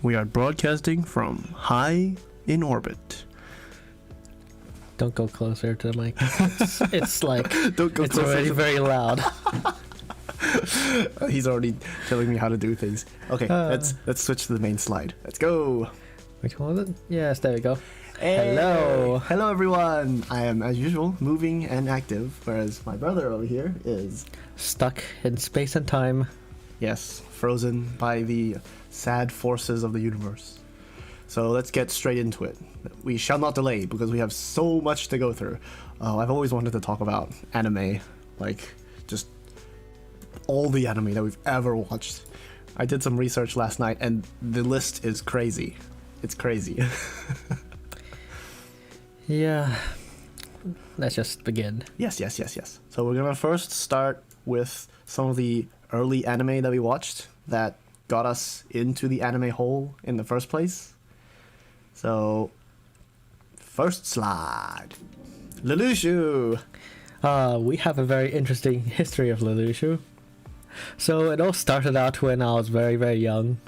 We are broadcasting from high in orbit. Don't go closer to the mic. It's like Don't go it's closer already to- very loud. He's already telling me how to do things. Okay, let's switch to the main slide. Let's go. Which one was it? Yes, there we go. Hey. Hello. Hello everyone. I am as usual moving and active, whereas my brother over here is Stuck in space and time. yes, frozen by the sad forces of the universe. So let's get straight into it. We shall not delay because we have so much to go through. I've always wanted to talk about anime, like just all the anime that we've ever watched. I did some research last night and the list is crazy. It's crazy. Yeah. Let's just begin. Yes. So we're gonna first start with some of the early anime that we watched that got us into the anime hole in the first place. So, first slide. Lulouch. We have a very interesting history of Lulouch. So it all started out when I was very, very young.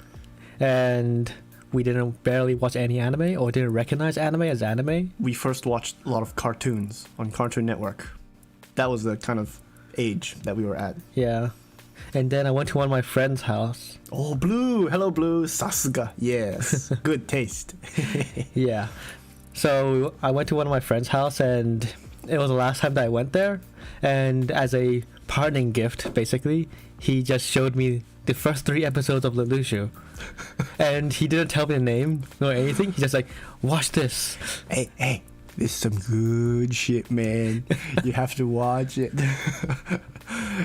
And we didn't barely watch any anime or didn't recognize anime as anime. We first watched a lot of cartoons on Cartoon Network. That was the kind of age that we were at. Yeah. And then I went to one of my friend's house. Oh, Blue! Hello, Blue! Sasuga! Yes! Good taste. Yeah. So I went to one of my friend's house and it was the last time that I went there. And as a parting gift, basically, he just showed me the first 3 episodes of Lulouch. And he didn't tell me the name or anything. He's just like, watch this. Hey, this is some good shit, man. You have to watch it.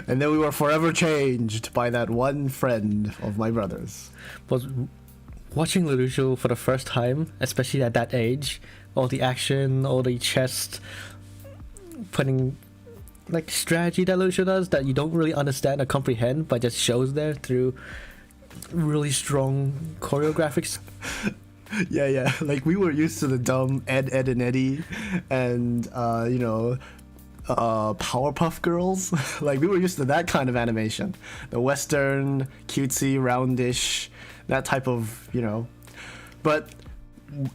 And then we were forever changed by that one friend of my brother's. Was watching Lulouch for the first time, especially at that age, all the action, all the chest, putting like strategy that Lulouch does that you don't really understand or comprehend, but just shows there through really strong choreographics. Yeah. Like we were used to the dumb Ed, and Eddie, and Powerpuff Girls. Like we were used to that kind of animation, the Western, cutesy, roundish, that type of But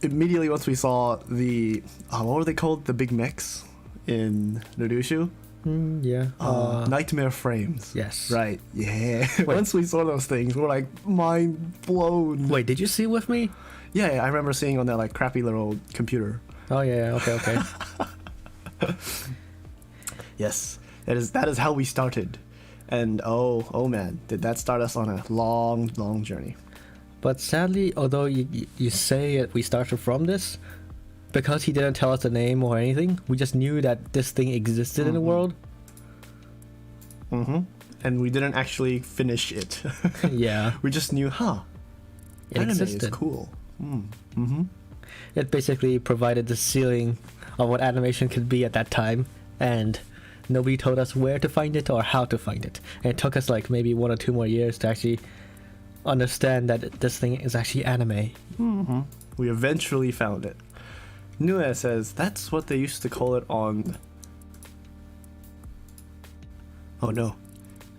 immediately once we saw the what were they called? The big mechs in Lulouch. Yeah. Nightmare frames. Yes. Right. Yeah. Once we saw those things, we were like mind blown. Wait, did you see it with me? Yeah, I remember seeing on that like crappy little computer. Oh yeah. Okay. Yes, that is how we started, and oh man, did that start us on a long journey. But sadly, although you say it, we started from this, because he didn't tell us the name or anything, we just knew that this thing existed in the world. And we didn't actually finish it. Yeah. We just knew, It anime existed. is cool. It basically provided the ceiling of what animation could be at that time, and nobody told us where to find it or how to find it. And it took us like maybe 1 or 2 more years to actually understand that this thing is actually anime. We eventually found it. Nue says that's what they used to call it on. Oh no,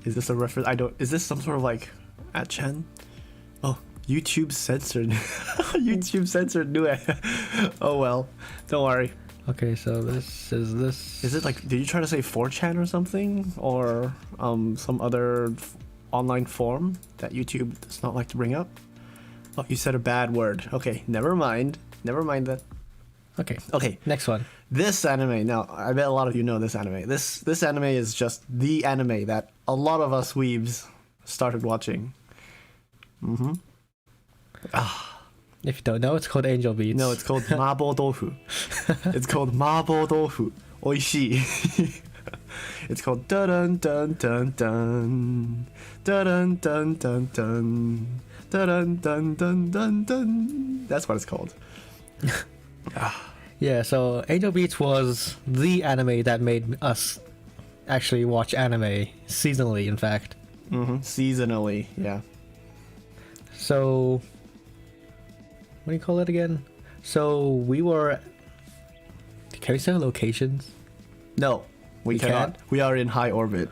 is this a reference? Is this some sort of like at-chan? Oh, YouTube censored. YouTube censored Nue. Oh well, don't worry. Okay, so this. Is it like, did you try to say 4chan or something? Or some other online form that YouTube does not like to bring up? Oh, you said a bad word. Okay, never mind that. Okay. Next one. This anime, now, I bet a lot of you know this anime. This anime is just the anime that a lot of us weebs started watching. If you don't know, it's called Angel Beats. No, it's called Mabo Doufu. It's called Mabo Doufu. Oishii. It's called dun dun dun dun dun dun dun dun dun dun dun dun dun. That's what it's called. Yeah, so Angel Beats was the anime that made us actually watch anime seasonally, in fact. Seasonally, yeah. So, what do you call it again? So we were. Can we say locations? No, we cannot. can't? We are in high orbit.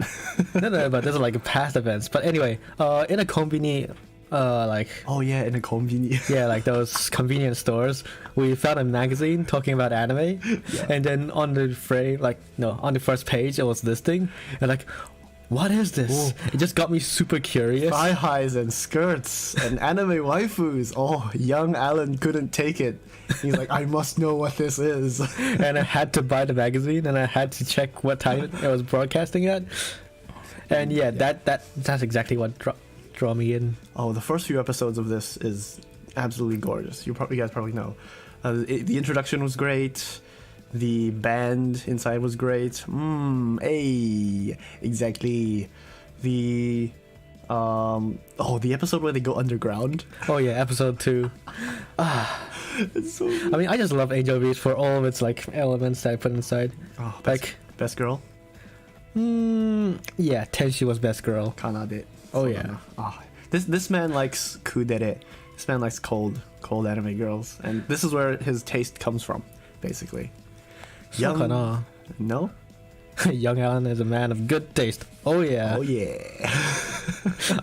No, but those are like past events. But anyway, in a konbini like Oh yeah, in a convenience. yeah, like those convenience stores. We found a magazine talking about anime, and then on the frame, like no, on the first page, it was this thing, and like, what is this? Whoa. It just got me super curious. Thigh highs and skirts and anime waifus. Oh, young Alan couldn't take it. He's like, I must know what this is. And I had to buy the magazine, and I had to check what time it was broadcasting at. And yeah, that's exactly what draw me in. Oh, the first few episodes of this is absolutely gorgeous. You guys probably know. The introduction was great. The band inside was great. Hey, exactly. The the episode where they go underground. Oh yeah, episode 2. It's so good. I mean, I just love Angel Beats for all of its like elements that I put inside. Oh, best girl. Yeah, Tenshi was best girl. Kanade. Oh yeah. This man likes kudere. This man likes cold anime girls, and this is where his taste comes from, basically. No? Young Alan is a man of good taste. Oh yeah. Oh yeah.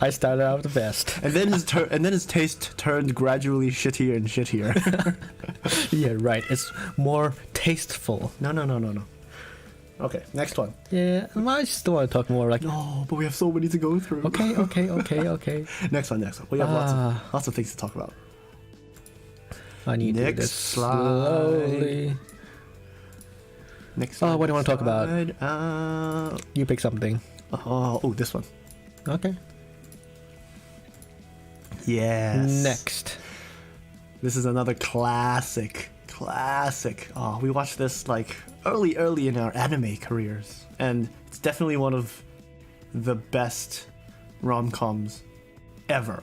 I started out the best. And then his taste turned gradually shittier and shittier. Yeah, right. It's more tasteful. No. Okay, next one. Yeah, I still want to talk more like. No, but we have so many to go through. Okay. Next one. We have lots of things to talk about. I need to do Next this slide. slowly. Next. Oh, what do you want to talk about? about? You pick something. This one. Okay. Yes. Next. This is another classic. Oh, we watched this like early in our anime careers, and it's definitely one of the best rom-coms ever.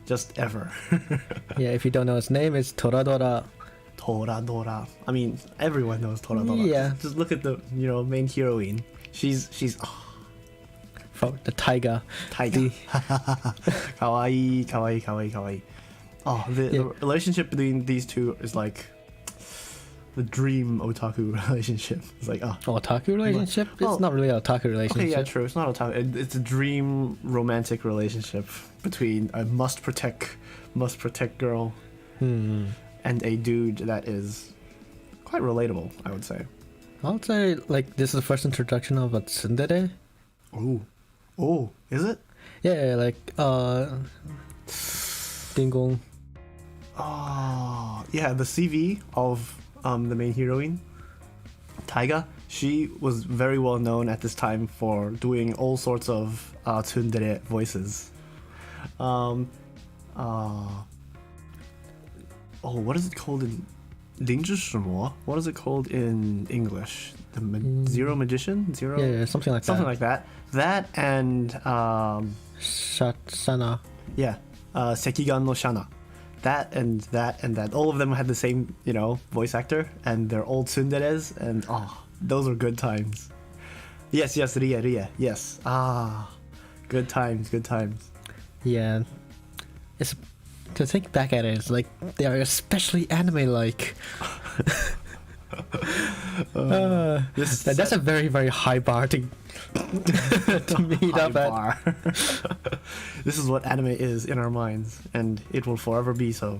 Just ever. Yeah, if you don't know its name, it's Toradora. Toradora. I mean, everyone knows Toradora. Yeah. Just look at the main heroine. She's From the Taiga. Kawaii. Oh, the relationship between these two is like the dream otaku relationship. It's like Otaku relationship? It's not really an otaku relationship. Okay, yeah, true. It's not otaku. It's a dream romantic relationship between a must protect girl and a dude that is quite relatable, I would say. I would say like this is the first introduction of a tsundere. Oh, is it? Yeah, like Dingong. Oh, yeah, the CV of the main heroine, Taiga, she was very well known at this time for doing all sorts of tsundere voices. What is it called in 灵之使魔? What is it called in English? Zero Magician? Zero? Yeah, something like that. Something like that. That and Shana. yeah, Sekigan no Shana. That and that. All of them had the same, voice actor, and they're all tsunderes, and those are good times. Yes, Ria. Yes. Good times. Yeah. It's to think back at it, it's like they are especially anime-like. That's a very, very high bar to meet up at. This is what anime is in our minds, and it will forever be so.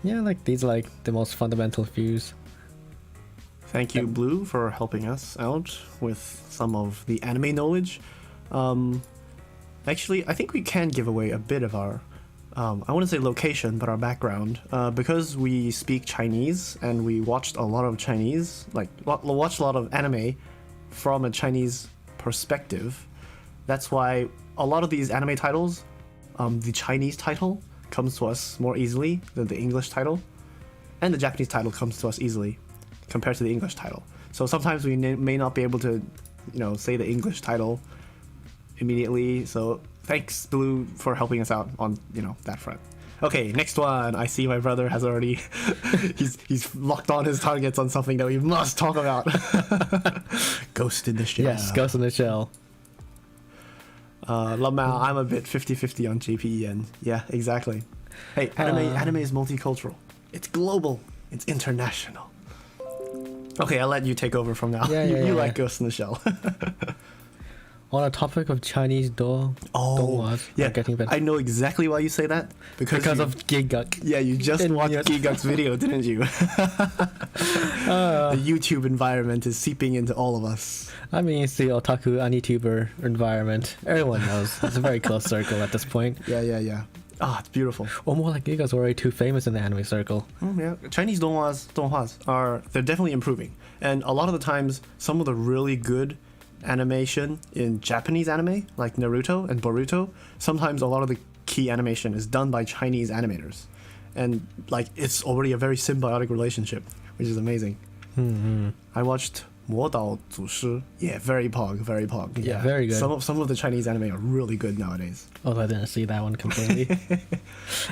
Yeah, like these are like the most fundamental views. Thank you, Blue, for helping us out with some of the anime knowledge. Actually, I think we can give away a bit of our I wouldn't say location, but our background, because we speak Chinese and we watched a lot of Chinese, watched a lot of anime from a Chinese perspective. That's why a lot of these anime titles, the Chinese title comes to us more easily than the English title, and the Japanese title comes to us easily compared to the English title. So sometimes we may not be able to, say the English title immediately. So thanks, Blue, for helping us out on, that front. Okay, next one. I see my brother has already he's locked on his targets on something that we must talk about. Ghost in the Shell. Yes, Ghost in the Shell. Lamau, I'm a bit 50-50 on JPEN. Yeah, exactly. Hey, anime is multicultural. It's global. It's international. Okay, I'll let you take over from now. Yeah, you yeah. like Ghost in the Shell. On the topic of Chinese donghwas, yeah, getting better. I know exactly why you say that. Because you, of Giguk. Yeah, you just watched Yes. Giguk's video, didn't you? The YouTube environment is seeping into all of us. I mean, it's the otaku anituber environment. Everyone knows. It's a very close circle at this point. Yeah. Ah, it's beautiful. Or more like Giguk's already too famous in the anime circle. Yeah, Chinese donghwas they're definitely improving. And a lot of the times, some of the really good animation in Japanese anime, like Naruto and Boruto, sometimes a lot of the key animation is done by Chinese animators. And like it's already a very symbiotic relationship, which is amazing. I watched 魔导祖师. Yeah, very pog. Yeah, very good. Some of the Chinese anime are really good nowadays. Although I didn't see that one completely.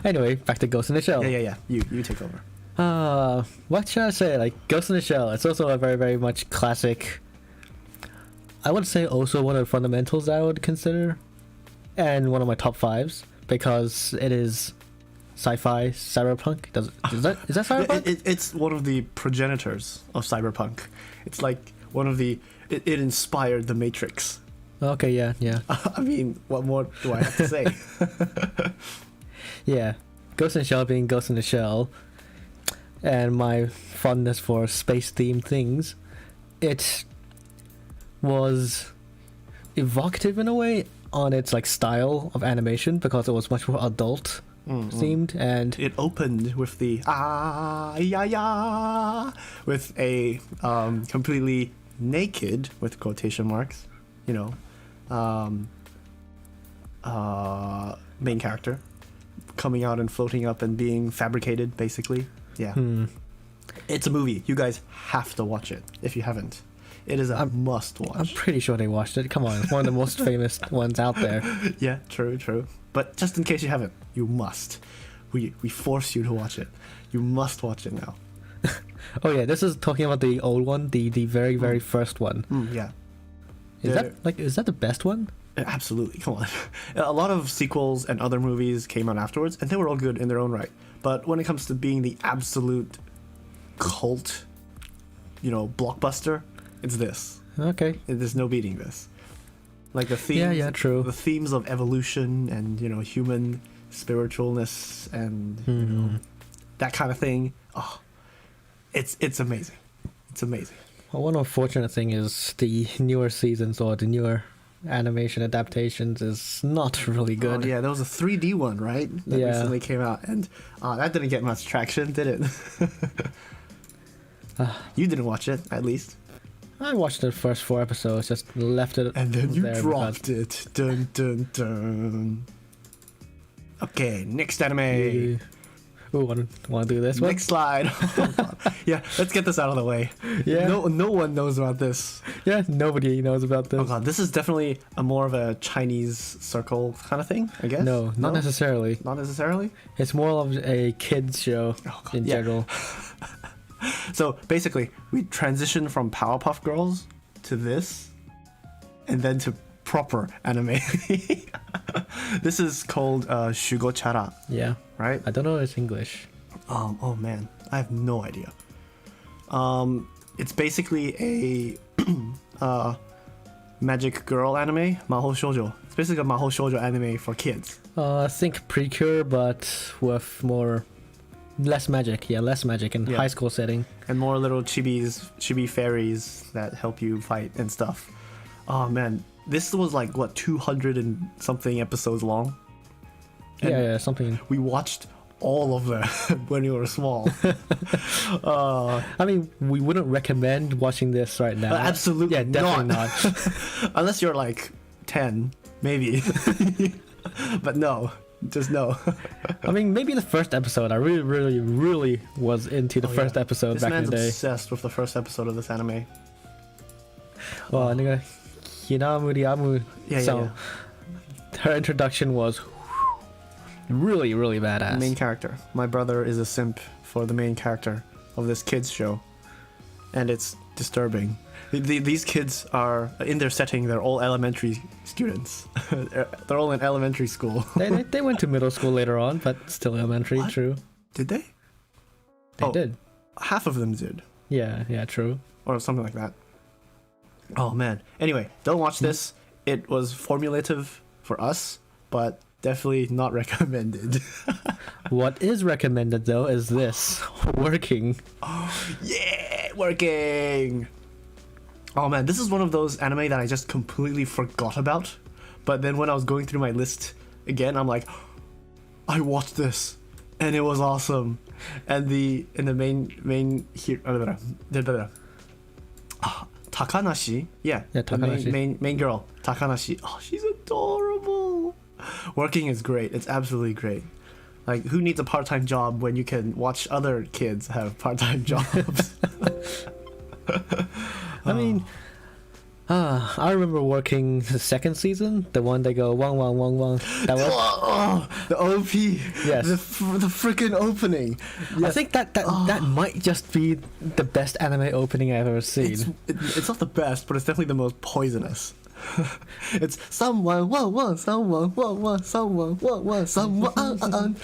Anyway, back to Ghost in the Shell. Yeah. You take over. What should I say? Like Ghost in the Shell, it's also a very, very much classic. I would say also one of the fundamentals I would consider, and one of my top 5s, because it is sci-fi cyberpunk. Is that cyberpunk? It's one of the progenitors of cyberpunk. It's like one of the it inspired the Matrix. Okay, yeah. I mean, what more do I have to say? Yeah, Ghost in the Shell being Ghost in the Shell, and my fondness for space-themed things, it was evocative in a way on its like style of animation because it was much more adult themed, and it opened with the with a completely naked, with quotation marks, main character coming out and floating up and being fabricated, basically. Yeah. It's a movie. You guys have to watch it if you haven't. It is a must watch. I'm pretty sure they watched it. Come on, it's one of the most famous ones out there. Yeah, true. But just in case you haven't, you must. We force you to watch it. You must watch it now. Oh yeah, this is talking about the old one, the very, very first one. Yeah. Is that the best one? Absolutely, come on. A lot of sequels and other movies came out afterwards, and they were all good in their own right. But when it comes to being the absolute cult, blockbuster, it's this. Okay. There's no beating this. Like the themes, yeah, true. The themes of evolution and human spiritualness and that kind of thing. Oh, it's amazing. It's amazing. Well, one unfortunate thing is the newer seasons or the newer animation adaptations is not really good. Oh, yeah, there was a 3D one, right? That recently came out, and that didn't get much traction, did it? You didn't watch it, at least. I watched the first 4 episodes, just left it. And then you there dropped it. Dun dun dun. Okay, next anime. Ooh, want to do this one? Next slide. Yeah, let's get this out of the way. Yeah. No one knows about this. Yeah, nobody knows about this. Oh god, this is definitely a more of a Chinese circle kind of thing, I guess. No, not necessarily. Not necessarily? It's more of a kids show in general. So basically, we transition from Powerpuff Girls to this, and then to proper anime. This is called Sugochara. Yeah. Right? I don't know if it's English. Oh man, I have no idea. It's basically a magic girl anime, Mahou Shoujo. It's basically a Mahou Shoujo anime for kids. I think Precure, but with less magic. Yeah, less magic in high school setting. And more little chibi fairies that help you fight and stuff. Oh man, this was like, what, 200 and something episodes long? And yeah, something. We watched all of them when we were small. I mean, we wouldn't recommend watching this right now. Absolutely yeah, definitely not. Unless you're like 10, maybe. But no, just no. I mean, maybe the first episode. I really was into the first episode back in the day. This man's obsessed with the first episode of this anime. Oh, nigga, Hinamu Ryamu. Yeah. Her introduction was really badass. Main character. My brother is a simp for the main character of this kids show, and it's disturbing. These kids are in their setting. They're all elementary students. They're all in elementary school. they went to middle school later on, but still elementary. What? True. Did they? They did. Half of them did. Yeah, true. Or something like that. Oh man. Anyway, don't watch this. it was formulative for us, but definitely not recommended. What is recommended though is this working. Yeah, working. Oh man, this is one of those anime that I just completely forgot about. But then when I was going through my list again, I'm like, I watched this, and it was awesome. And the main hero, Takanashi, yeah, Takanashi. the main girl, Takanashi. Oh, she's adorable. Working is great. It's absolutely great. Like, who needs a part-time job when you can watch other kids have part-time jobs? I mean, I remember working the second season, the one they go wang wang wang wang. That was, The OP. Yes. The freaking opening. I think that might just be the best anime opening I've ever seen. It's not the best, but it's definitely the most poisonous. It's someone, someone, someone.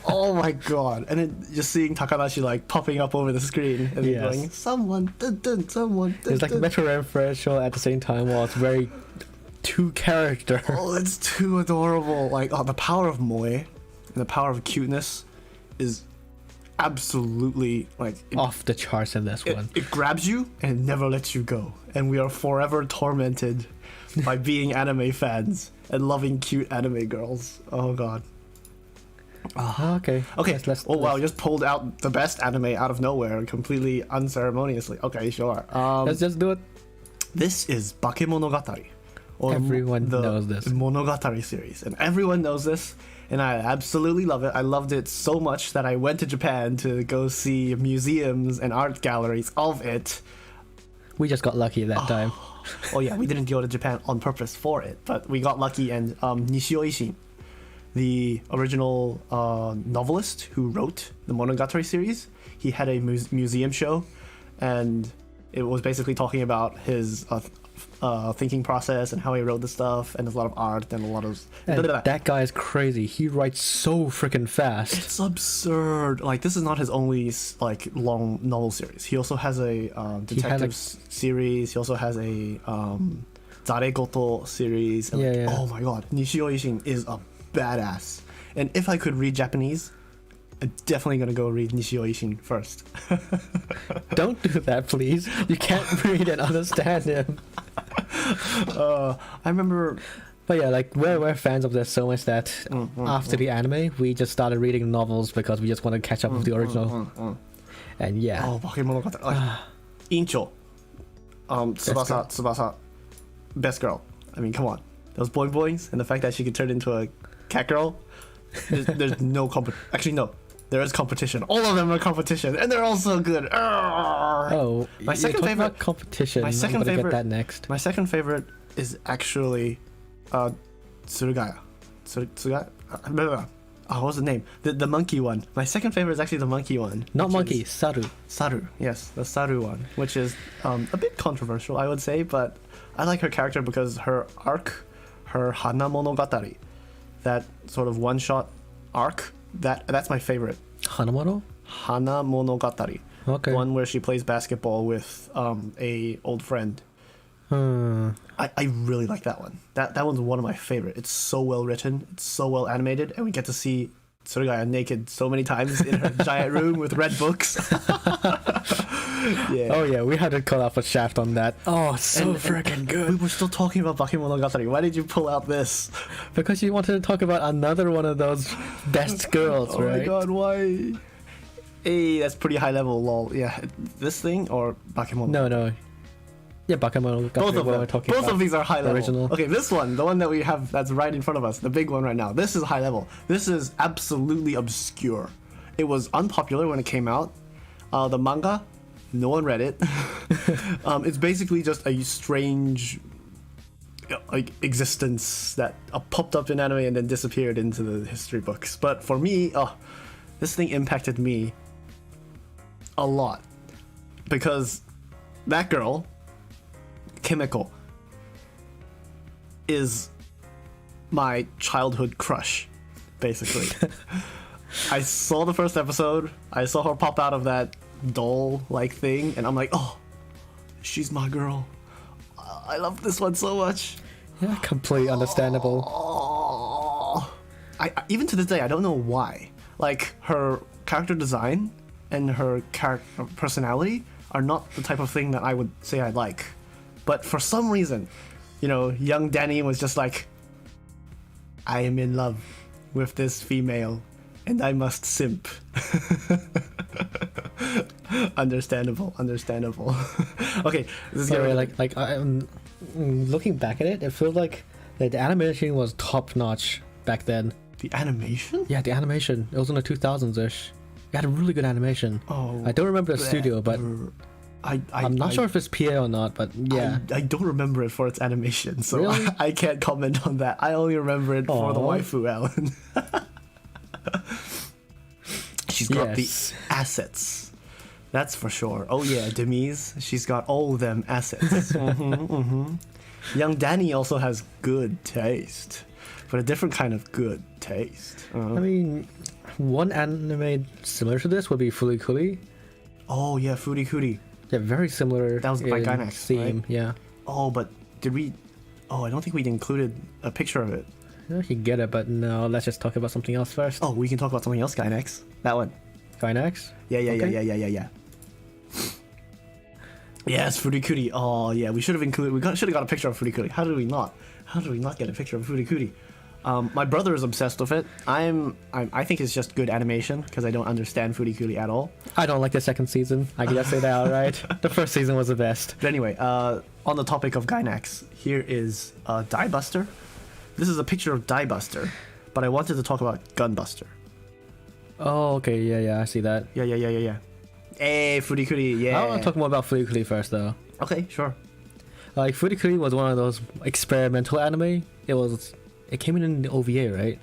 Oh my god! And then just seeing Takanashi like popping up over the screen and Yes. going, someone, dun, dun, someone. Dun, It's like dun. Metro referential at the same time while it's very two character. Oh, it's too adorable. Like, the power of moe and the power of cuteness is absolutely like Off the charts in this one. It grabs you and it never lets you go. And we are forever tormented by being anime fans and loving cute anime girls. Oh god. Okay. Okay. Let's Oh wow, just pulled out the best anime out of nowhere completely unceremoniously. Okay, sure. let's just do it. This is Bakemonogatari. Or Everyone the knows this. Monogatari series. And everyone knows this. And I absolutely love it. I loved it so much that I went to Japan to go see museums and art galleries of it. We just got lucky that time. Oh yeah, we didn't go to Japan on purpose for it, but we got lucky. And Nishio Ishin, the original novelist who wrote the Monogatari series, he had a museum show, and it was basically talking about his thinking process and how he wrote the stuff, and there's a lot of art and a lot of... And that guy is crazy. He writes so freaking fast. It's absurd. Like, this is not his only like long novel series. He also has a detective series. He also has a Zaregoto series. And Yeah. Oh my god, Nishio Ishin is a badass. And if I could read Japanese, I'm definitely gonna go read Nishio Ishin first. Don't do that, please. You can't read and understand him. I remember... But yeah, like we're fans of this so much that after the anime, we just started reading novels because we just want to catch up with the original. And yeah. Oh, Bakemonogatari. Like, Incho. Tsubasa. Best girl. I mean, come on. Those boing boings and the fact that she could turn into a cat girl. There's no Actually, no. There is competition. All of them are competition, and they're all so good. Oh, my second favorite competition. My second favorite. Get that next. My second favorite is actually Tsurugaya. Tsurugaya? What was the name? The monkey one. My second favorite is actually the monkey one. Not monkey, Saru. Saru, yes, the Saru one, which is a bit controversial, I would say, but I like her character because her arc, her Hana Monogatari, that sort of one-shot arc, that's my favorite. Hanamono? Hana Monogatari. Okay. One where she plays basketball with a old friend. I really like that one. That one's one of my favorite. It's so well written, it's so well animated, and we get to see Tsurugaya naked so many times in her giant room with red books. Yeah. Oh yeah, we had to call out for Shaft on that. Oh, so And freaking good. We were still talking about Bakemonogatari. Why did you pull out this? Because you wanted to talk about another one of those best girls, Oh right? my god, why? Hey, that's pretty high level, lol. Yeah, this thing or Bakemonogatari? No. Yeah, Bakemonogatari. Both of them. We're talking Both about. of these are high level. Original. Okay, this one, the one that we have that's right in front of us, the big one right now. This is high level. This is absolutely obscure. It was unpopular when it came out. The manga, no one read it. It's basically just a strange like existence that popped up in anime and then disappeared into the history books. But for me, this thing impacted me a lot because that girl, Kimiko, is my childhood crush, basically. I saw the first episode, I saw her pop out of that doll-like thing, and I'm like, oh, she's my girl. I love this one so much. Yeah, completely understandable. Oh, I even to this day I don't know why. Like her character design and her personality are not the type of thing that I would say I like. But for some reason, you know, young Danny was just like, I am in love with this female and I must simp. Understandable. Okay, this is Anyway, like I'm looking back at it, it feels like the animation was top notch back then. the animation. Yeah, the animation. It was in the 2000s-ish. It had a really good animation. Oh, I don't remember the studio, but I'm not sure if it's PA or not, but yeah. I don't remember it for its animation, so Really? I can't comment on that. I only remember it for the Aw. waifu, Alan. She's got Yes. the assets. That's for sure. Oh yeah, Demise, she's got all them assets. Young Danny also has good taste, but a different kind of good taste. I mean, one anime similar to this would be Foodie Cutie. Oh yeah, Foodie Cutie. Yeah, very similar. That was by in Gainax, theme. right? Yeah. Oh, but did we? Oh, I don't think we included a picture of it. You can get it, but no. Let's just talk about something else first. Oh, we can talk about something else, Gainax. That one. Gainax. Yeah. Okay. Yes, Foodie Cutie. Oh yeah, we should have included. Should have got a picture of Foodie Cutie. How did we not? How did we not get a picture of Foodie Cutie? My brother is obsessed with it. I think it's just good animation because I don't understand Foodie Cutie at all. I don't like the second season. I can just say that outright. The first season was the best. But anyway, on the topic of Gainax, here is Diebuster. This is a picture of Diebuster, but I wanted to talk about Gunbuster. Oh, okay. Yeah. I see that. Yeah. Hey, Foodie Cutie, yeah. I want to talk more about Foodie Cutie first, though. Okay, sure. Like Foodie Cutie was one of those experimental anime. It came in the OVA, right?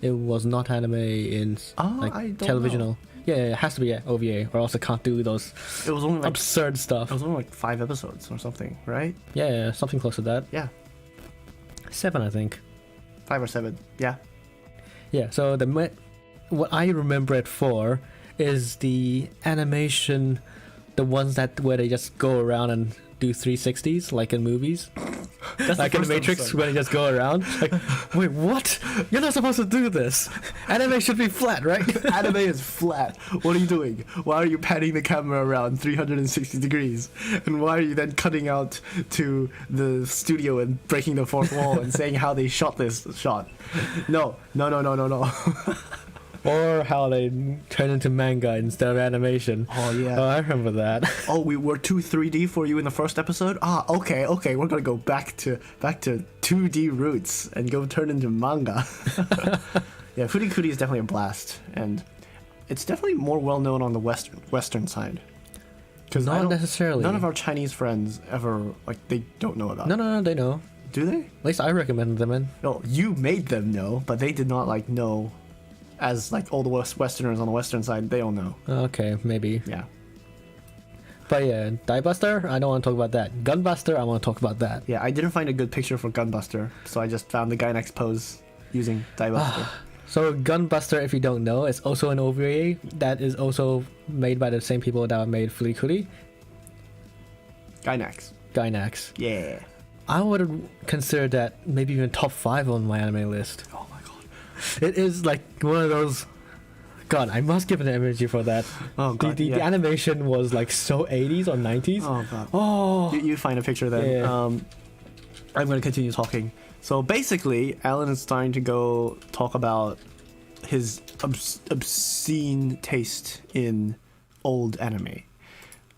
It was not anime in I don't televisional. know. Yeah, it has to be OVA, or else it can't do those It was only like absurd stuff. it was only like 5 episodes or something, right? Yeah, something close to that. Yeah, 7, I think. 5 or 7. Yeah. Yeah. So what I remember it for is the animation, the ones where they just go around and do 360s like in movies. That's Like in the Matrix where they just go around. Like, wait, what? You're not supposed to do this. Anime should be flat, right? Anime is flat. What are you doing? Why are you panning the camera around 360 degrees? And why are you then cutting out to the studio and breaking the fourth wall and saying how they shot this shot? No. Or how they turn into manga instead of animation. Oh yeah. Oh, I remember that. Oh, we were too 3D for you in the first episode? Ah, okay. We're gonna go back to 2D roots and go turn into manga. Yeah, Foodie Cutie is definitely a blast, and it's definitely more well known on the western side. Because Not necessarily. None of our Chinese friends ever they don't know about it. No, they know. Do they? At least I recommended them in. No, you made them know, but they did not know. As all the Westerners on the western side, they all know. Okay, maybe. Yeah. But yeah, Diebuster, I don't want to talk about that. Gunbuster, I want to talk about that. Yeah, I didn't find a good picture for Gunbuster, so I just found the Gainax pose using Diebuster. So Gunbuster, if you don't know, is also an OVA that is also made by the same people that made Foodie Cutie. Gainax. Yeah. I would consider that maybe even top 5 on my anime list. Oh my god. It is like one of those. God, I must give an emoji for that. Oh god. The animation was like so 80s or 90s. Oh god. Oh. You find a picture then. Yeah. I'm going to continue talking. So basically, Alan is starting to go talk about his obscene taste in old anime.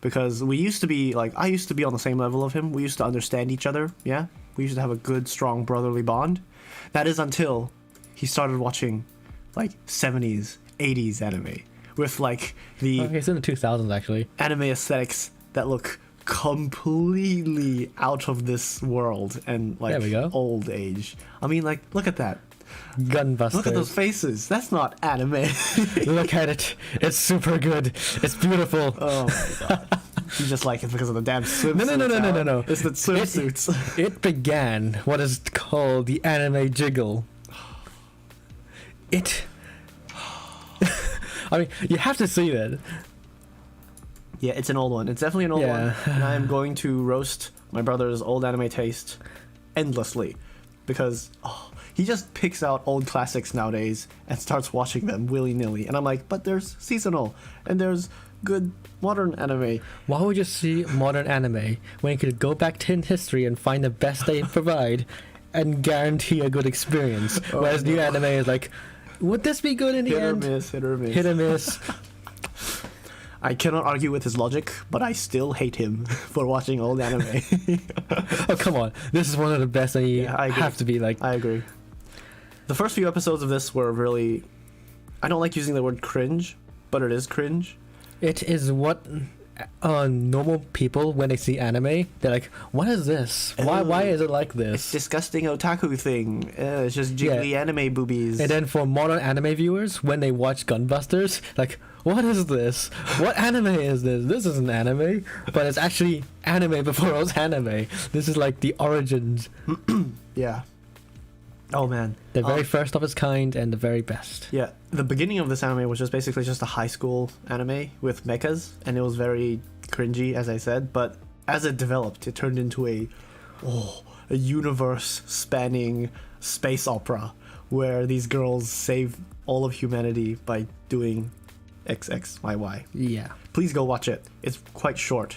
Because I used to be on the same level of him. We used to understand each other, yeah? We used to have a good, strong brotherly bond. That is until he started watching 70s, 80s anime with the Okay, it's in the 2000s actually. anime aesthetics that look completely out of this world and There we go. old age. I mean, look at that. Gunbusters. Look at those faces. That's not anime. Look at it. It's super good. It's beautiful. Oh my god. You just like it because of the damn swimsuits. No. It's the swimsuits. It began what is called the anime jiggle. I mean, you have to see that. Yeah, it's an old one. It's definitely an old one. And I am going to roast my brother's old anime taste endlessly because he just picks out old classics nowadays and starts watching them willy-nilly. And I'm like, but there's seasonal and there's good modern anime. Why would you see modern anime when you could go back in history and find the best they provide and guarantee a good experience? Whereas new anime is like, would this be good in the end? Hit or miss. Hit or miss. I cannot argue with his logic, but I still hate him for watching old anime. Oh, come on. This is one of the best, and you have to be like... I agree. The first few episodes of this were really... I don't like using the word cringe, but it is cringe. It is what normal people, when they see anime, they're like, what is this? Why is it like this? It's disgusting otaku thing. It's just jiggly anime boobies. And then for modern anime viewers, when they watch Gunbusters, like, what is this? What anime is this? This isn't anime, but it's actually anime before it was anime. This is like the origins. Yeah. Oh man. The very first of its kind and the very best. Yeah, the beginning of this anime was just basically just a high school anime with mechas, and it was very cringy, as I said, but as it developed, it turned into a universe-spanning space opera where these girls save all of humanity by doing XXYY. Yeah. Please go watch it. It's quite short,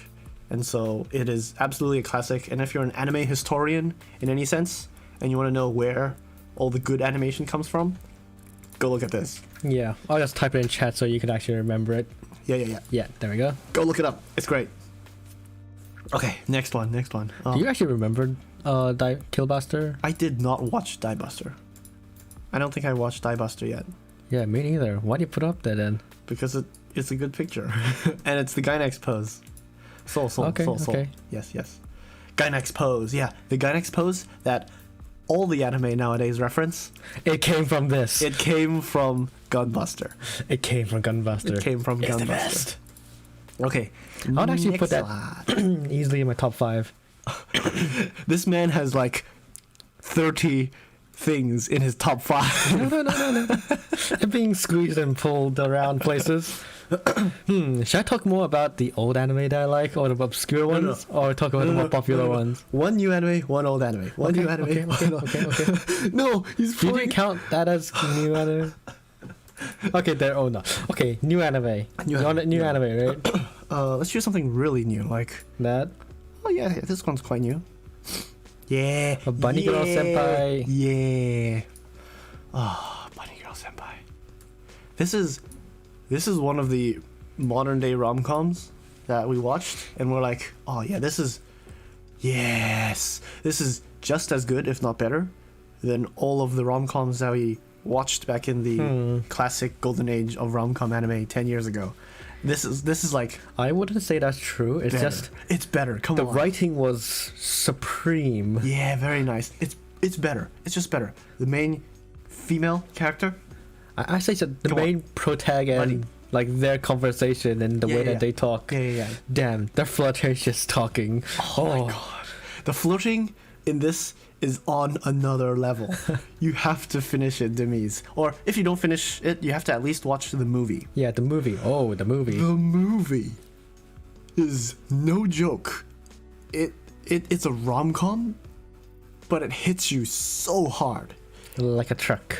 and so it is absolutely a classic, and if you're an anime historian in any sense, and you want to know where all the good animation comes from, go look at this. Yeah, I'll just type it in chat so you can actually remember it. Yeah. Yeah, there we go. Go look it up. It's great. Okay, next one. Do you actually remember Killbuster? I did not watch Diebuster. I don't think I watched Diebuster yet. Yeah, me neither. Why do you put it up there then? Because it's a good picture. And it's the Gynax pose. Soul. Okay. Yes. Gynax pose, yeah. The Gynax pose that all the anime nowadays reference. It came from this. It came from Gunbuster. It came from Gunbuster. It's the best. Okay. I would actually put that easily in my top 5. This man has like 30 things in his top 5. No. I'm being squeezed and pulled around places. Should I talk more about the old anime that I like, or the obscure ones, or talk about the more popular ones? One new anime, one old anime. One new anime. Okay. No, he's Did you count that as new anime? Okay, no. Okay, new anime. New anime, right? Let's choose something really new, like that. Oh yeah, this one's quite new. Yeah. A Bunny Girl Senpai. Yeah. Bunny Girl Senpai. This is one of the modern day rom-coms that we watched, and we're like, oh yeah, this is just as good, if not better, than all of the rom-coms that we watched back in the classic golden age of rom-com anime 10 years ago. This is like, I wouldn't say that's true. It's better. just it's better. Come on. The writing was supreme. Yeah, very nice. It's better. It's just better. The main female character. I say the main protag and like their conversation and the way that they talk. Yeah. Damn, they're flirtatious talking. Oh my god. The flirting in this is on another level. You have to finish it, Demise. Or if you don't finish it, you have to at least watch the movie. Yeah, the movie. Oh, the movie. The movie is no joke. It's a rom-com, but it hits you so hard. Like a truck.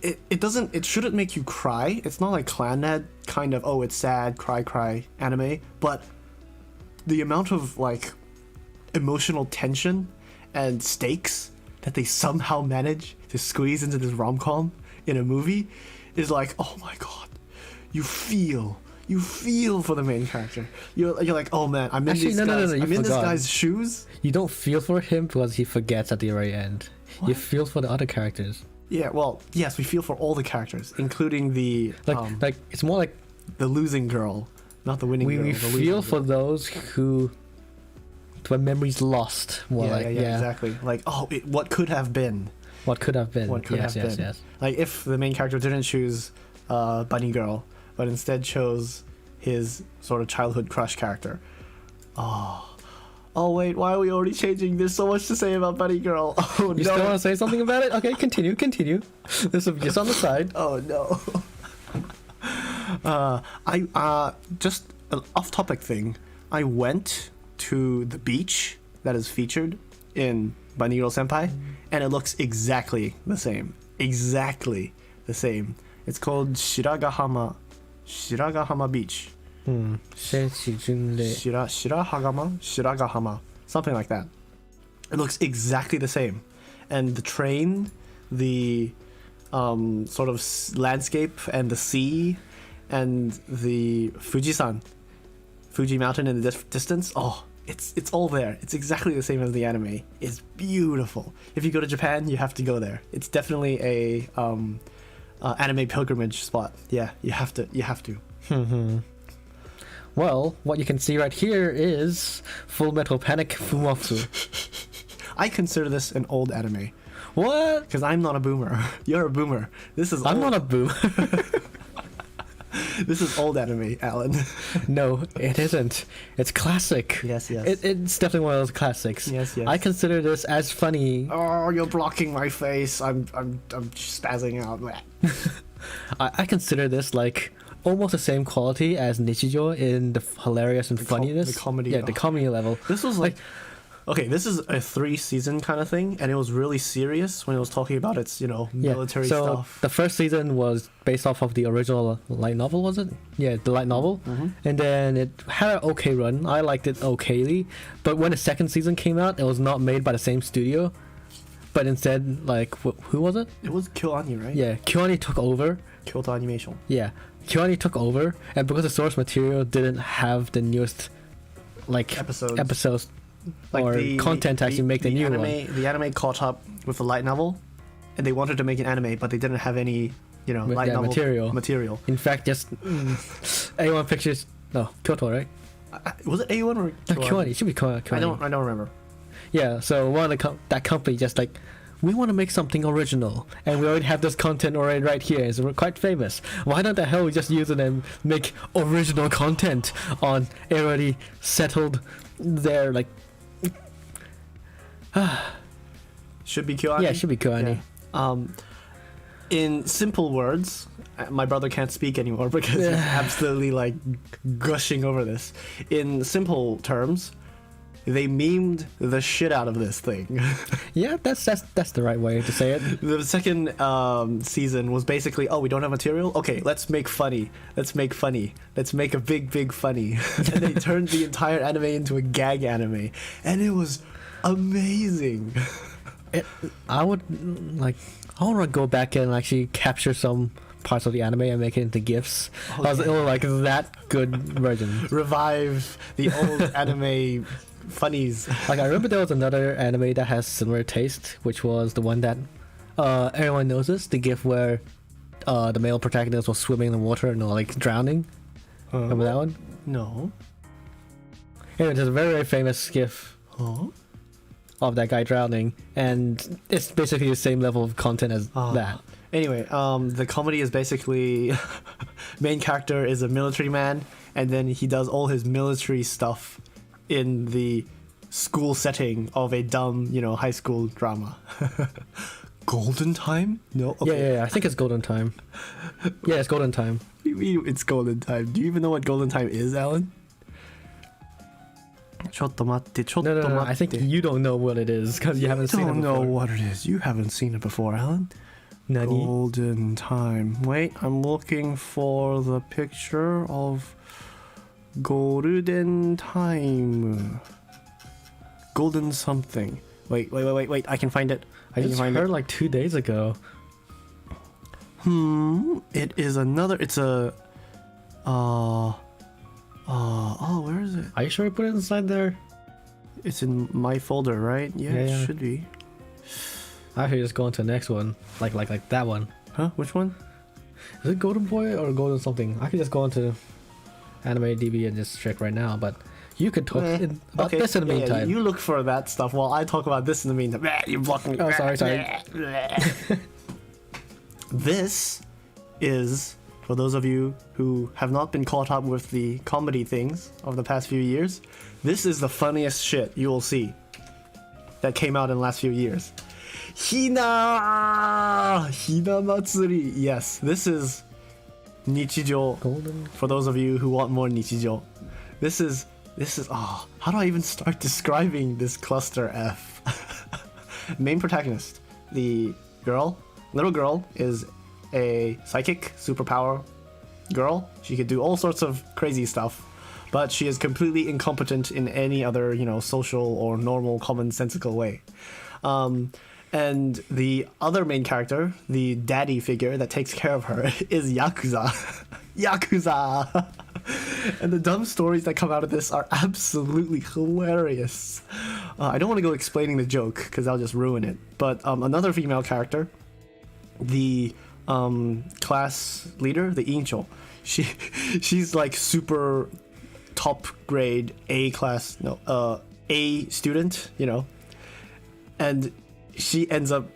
It shouldn't make you cry. It's not like Clannad kind of, it's sad, cry anime, but the amount of like emotional tension and stakes that they somehow manage to squeeze into this rom-com in a movie is like, oh my god. You feel for the main character. You're like, oh man, I'm in this guy's shoes. You don't feel for him because he forgets at the very end. What? You feel for the other characters. Yeah, well, yes, we feel for all the characters, including the like it's more like the losing girl, not the winning girl. We feel for those who when memories lost. Yeah, exactly. Like, what could have been? What could have been? Yes. Like if the main character didn't choose Bunny Girl, but instead chose his sort of childhood crush character. Oh wait, why are we already changing? There's so much to say about Bunny Girl. Oh no. You still want to say something about it? Okay, continue. This is just on the side. Oh no. I just an off-topic thing. I went to the beach that is featured in Baniro Senpai, and it looks exactly the same. Exactly the same. It's called Shiragahama Beach. Shiragahama, something like that. It looks exactly the same, and the train, the sort of landscape, and the sea, and the Fuji mountain in the distance. Oh, it's all there. It's exactly the same as the anime. It's beautiful. If you go to Japan, you have to go there. It's definitely a anime pilgrimage spot. Yeah, you have to. Well, what you can see right here is Full Metal Panic Fumoffu. I consider this an old anime. What? Because I'm not a boomer. You're a boomer. I'm not a boomer. This is old anime, Alan. No, it isn't. It's classic. Yes. It's definitely one of those classics. Yes. I consider this as funny. Oh, you're blocking my face. I'm spazzing out. I consider this like almost the same quality as Nichijou in the hilarious and funniness. The comedy. Yeah, the comedy level. This was like okay, this is a 3-season kind of thing, and it was really serious when it was talking about its, military stuff. The first season was based off of the original light novel, was it? Yeah, the light novel. Mm-hmm. And then it had an okay run. I liked it okayly. But when the second season came out, it was not made by the same studio. But instead, like, who was it? It was KyoAni, right? Yeah, KyoAni took over. Kyoto Animation. Yeah, KyoAni took over. And because the source material didn't have the newest, like, episodes like or content to actually make the new anime, one. The anime caught up with the light novel, and they wanted to make an anime, but they didn't have any, light novel material. In fact, just A1 Pictures. No, Kyoto, right? Was it A1 or KyoAni? KyoAni. It should be KyoAni. I don't remember. Yeah, so one of that company just like, we want to make something original, and we already have this content already right here, so we're quite famous. Why not the hell we just use it and make original content on already settled there, like. Should be KyoAni? Yeah, it should be KyoAni. Yeah. In simple words, my brother can't speak anymore because he's absolutely like gushing over this. In simple terms, they memed the shit out of this thing. Yeah, that's the right way to say it. The second season was basically, we don't have material? Okay, let's make funny. Let's make a big funny. And they turned the entire anime into a gag anime. And it was amazing. I want to go back and actually capture some parts of the anime and make it into GIFs. It was like that good version. Revive the old anime funnies. Like I remember there was another anime that has similar taste, which was the one that everyone knows this, the GIF where the male protagonist was swimming in the water and like drowning. Remember that one? No. Anyway, there's a very, very famous GIF of that guy drowning, and it's basically the same level of content as that. Anyway, the comedy is basically main character is a military man, and then he does all his military stuff in the school setting of a dumb, high school drama. Golden Time? No? Okay. Yeah, I think it's Golden Time. Yeah, it's Golden Time. It's Golden Time. Do you even know what Golden Time is, Alan? No, I think you don't know what it is because you haven't seen it before. You don't know what it is. You haven't seen it before, Alan. Nani? Golden Time. Wait, I'm looking for the picture of Golden Time. Golden something. Wait. I can find it. I just heard like 2 days ago. It is another. It's a. Where is it? Are you sure you put it inside there? It's in my folder, right? Yeah, it should be. Actually, just go on to the next one, like that one. Huh? Which one? Is it Golden Boy or Golden something? I could just go on to Anime DB and just check right now, but you could talk about this in the meantime. Yeah, you look for that stuff while I talk about this in the meantime. You're blocking me. Oh, sorry. This is, for those of you who have not been caught up with the comedy things of the past few years, this is the funniest shit you will see that came out in the last few years. Hina Matsuri. Yes, this is Nichijou. Golden. For those of you who want more Nichijou, this is this is how do I even start describing this cluster F? Main protagonist, the little girl, is a psychic superpower girl. She could do all sorts of crazy stuff, but she is completely incompetent in any other, social or normal commonsensical way. And the other main character, the daddy figure that takes care of her, is Yakuza. Yakuza! And the dumb stories that come out of this are absolutely hilarious. I don't want to go explaining the joke, because I'll just ruin it. But another female character, the class leader, the Incho, she's like super top grade A student, and she ends up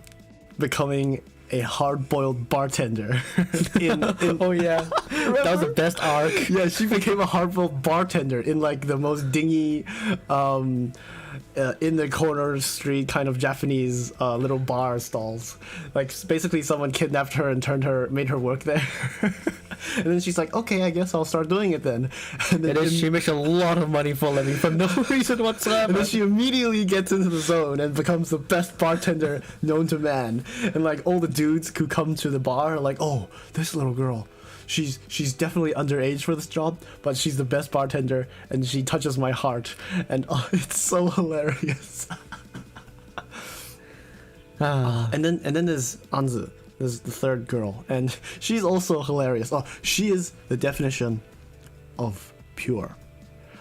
becoming a hard-boiled bartender. Oh yeah, that was the best arc. Yeah, she became a hard-boiled bartender in like the most dingy, in the corner street kind of Japanese little bar stalls. Like basically someone kidnapped her and made her work there. And then she's like, okay, I guess I'll start doing it then. And then she makes a lot of money for a living for no reason whatsoever. And then she immediately gets into the zone and becomes the best bartender known to man. And like all the dudes who come to the bar are like, oh, this little girl, she's definitely underage for this job, but she's the best bartender and she touches my heart. And it's so hilarious. And then there's Anzu. This is the third girl, and she's also hilarious. She is the definition of pure.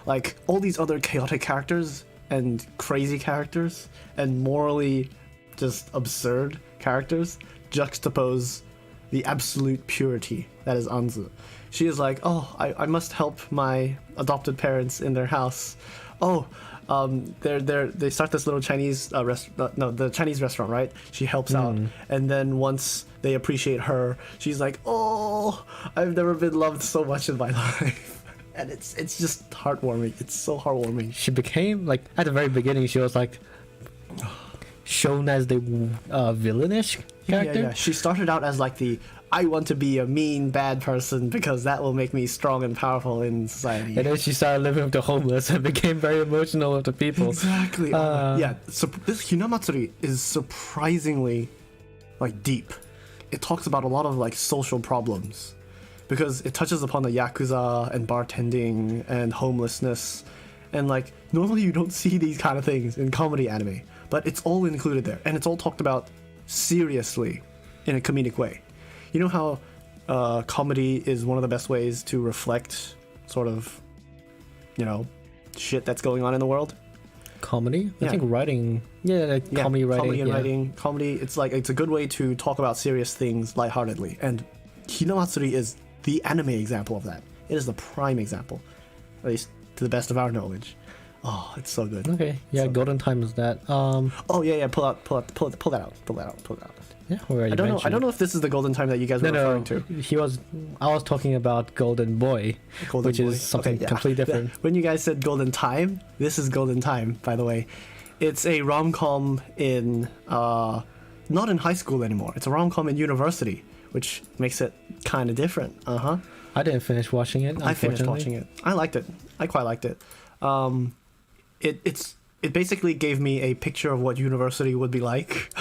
Like, all these other chaotic characters and crazy characters and morally just absurd characters juxtapose the absolute purity that is Anzu. She is like, I must help my adopted parents in their house. They start this little Chinese the Chinese restaurant, right? She helps out, and then once they appreciate her, she's like, I've never been loved so much in my life. And it's just heartwarming. It's so heartwarming. She became, like, at the very beginning, she was like shown as the villainish character. Yeah. She started out as like I want to be a mean, bad person because that will make me strong and powerful in society. And then she started living with the homeless and became very emotional with the people. Exactly. So this Hinamatsuri is surprisingly like deep. It talks about a lot of like social problems because it touches upon the Yakuza and bartending and homelessness. And like normally you don't see these kind of things in comedy anime, but it's all included there and it's all talked about seriously in a comedic way. You know how comedy is one of the best ways to reflect sort of, shit that's going on in the world? Comedy? Yeah. I think writing. Comedy writing. Comedy and writing. Comedy, it's a good way to talk about serious things lightheartedly. And Hinamatsuri is the anime example of that. It is the prime example, at least to the best of our knowledge. Oh, it's so good. Okay, yeah, so Golden Time is that. Pull that out. Yeah, where I don't know if this is the Golden Time that you guys were referring to. I was talking about Golden Boy, which is something completely different. When you guys said Golden Time, this is Golden Time, by the way. It's a rom-com in not in high school anymore. It's a rom-com in university, which makes it kind of different. I didn't finish watching it. I finished watching it. I liked it. I quite liked it. It basically gave me a picture of what university would be like.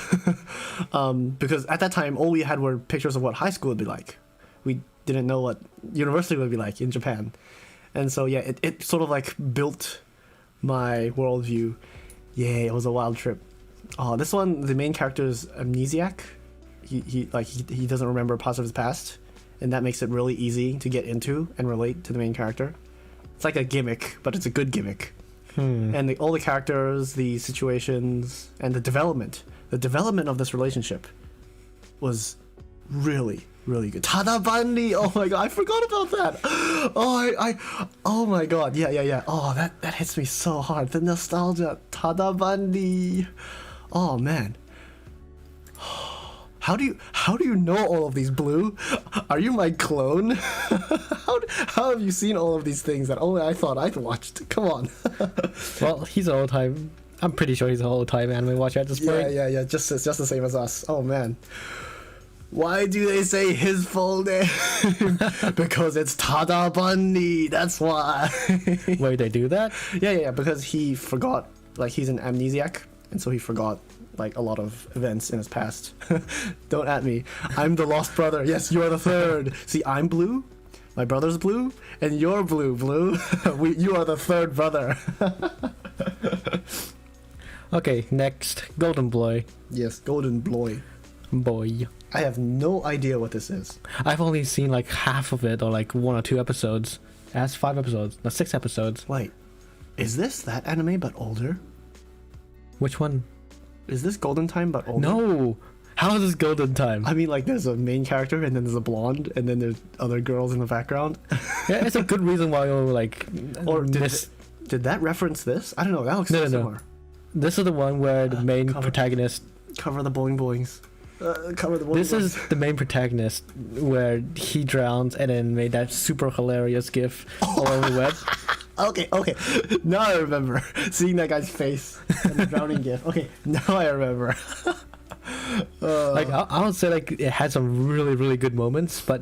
Because at that time, all we had were pictures of what high school would be like. We didn't know what university would be like in Japan. And so, yeah, it sort of like built my worldview. Yeah, it was a wild trip. This one, the main character is amnesiac. He doesn't remember parts of his past. And that makes it really easy to get into and relate to the main character. It's like a gimmick, but it's a good gimmick. And all the characters, the situations, and the development of this relationship was really, really good. Tadabandi! Oh my god, I forgot about that! Oh my god, yeah. Oh, that hits me so hard. The nostalgia. Tadabandi! Oh man. How do you know all of these, Blue? Are you my clone? How have you seen all of these things that only I thought I'd watched? Come on. Well, he's an old-time... I'm pretty sure he's an old-time anime watcher at this point. Yeah. Just the same as us. Oh, man. Why do they say his full name? Because it's Tada Bunny. That's why. Wait, they do that? Yeah. Because he forgot. Like, he's an amnesiac, and so he forgot like a lot of events in his past. Don't at me. I'm the lost brother. Yes, you're the third. See, I'm blue. My brother's blue, and you're blue. You are the third brother. Okay, next, Golden Boy. Yes, Golden Boy. Boy. I have no idea what this is. I've only seen like half of it, or like 1 or 2 episodes. It has 5 episodes, no, 6 episodes. Wait, is this that anime but older? Which one? Is this Golden Time but older? No! How is this Golden Time? I mean, like, there's a main character, and then there's a blonde, and then there's other girls in the background. Yeah, it's a good reason why you're like... Or did that reference this? I don't know, that looks No. similar. This is the one where the main protagonist... Cover the boing boings. Cover the boing This boings. is the main protagonist where he drowns and then made that super hilarious gif all over the web. Okay. Now I remember. Seeing that guy's face and the drowning gif. Okay, now I remember. Like, I would say like it had some really, really good moments, but...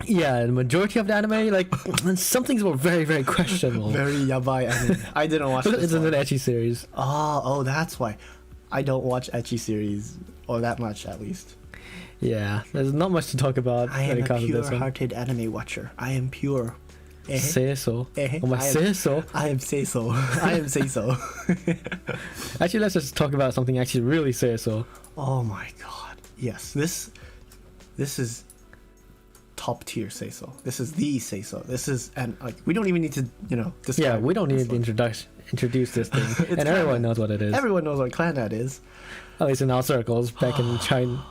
Yeah, the majority of the anime, like, some things were very, very questionable. Very yabai anime. I didn't watch this It's one. an ecchi series. Oh, that's why. I don't watch ecchi series, or that much at least. Yeah, there's not much to talk about I when am it a comes to this one. pure-hearted anime watcher. I am pure. Seiso. Oh my I am- Seiso. I am Seiso. I am Seiso. Actually, let's just talk about something actually really Seiso. Oh my god. Yes, this is top tier Seiso. This is the Seiso. This is, and like, we don't even need to, describe. Yeah, we don't this need to one. introduce this thing. It's And everyone Clan knows what it is. Everyone knows what Clanad is. At least in our circles back in China.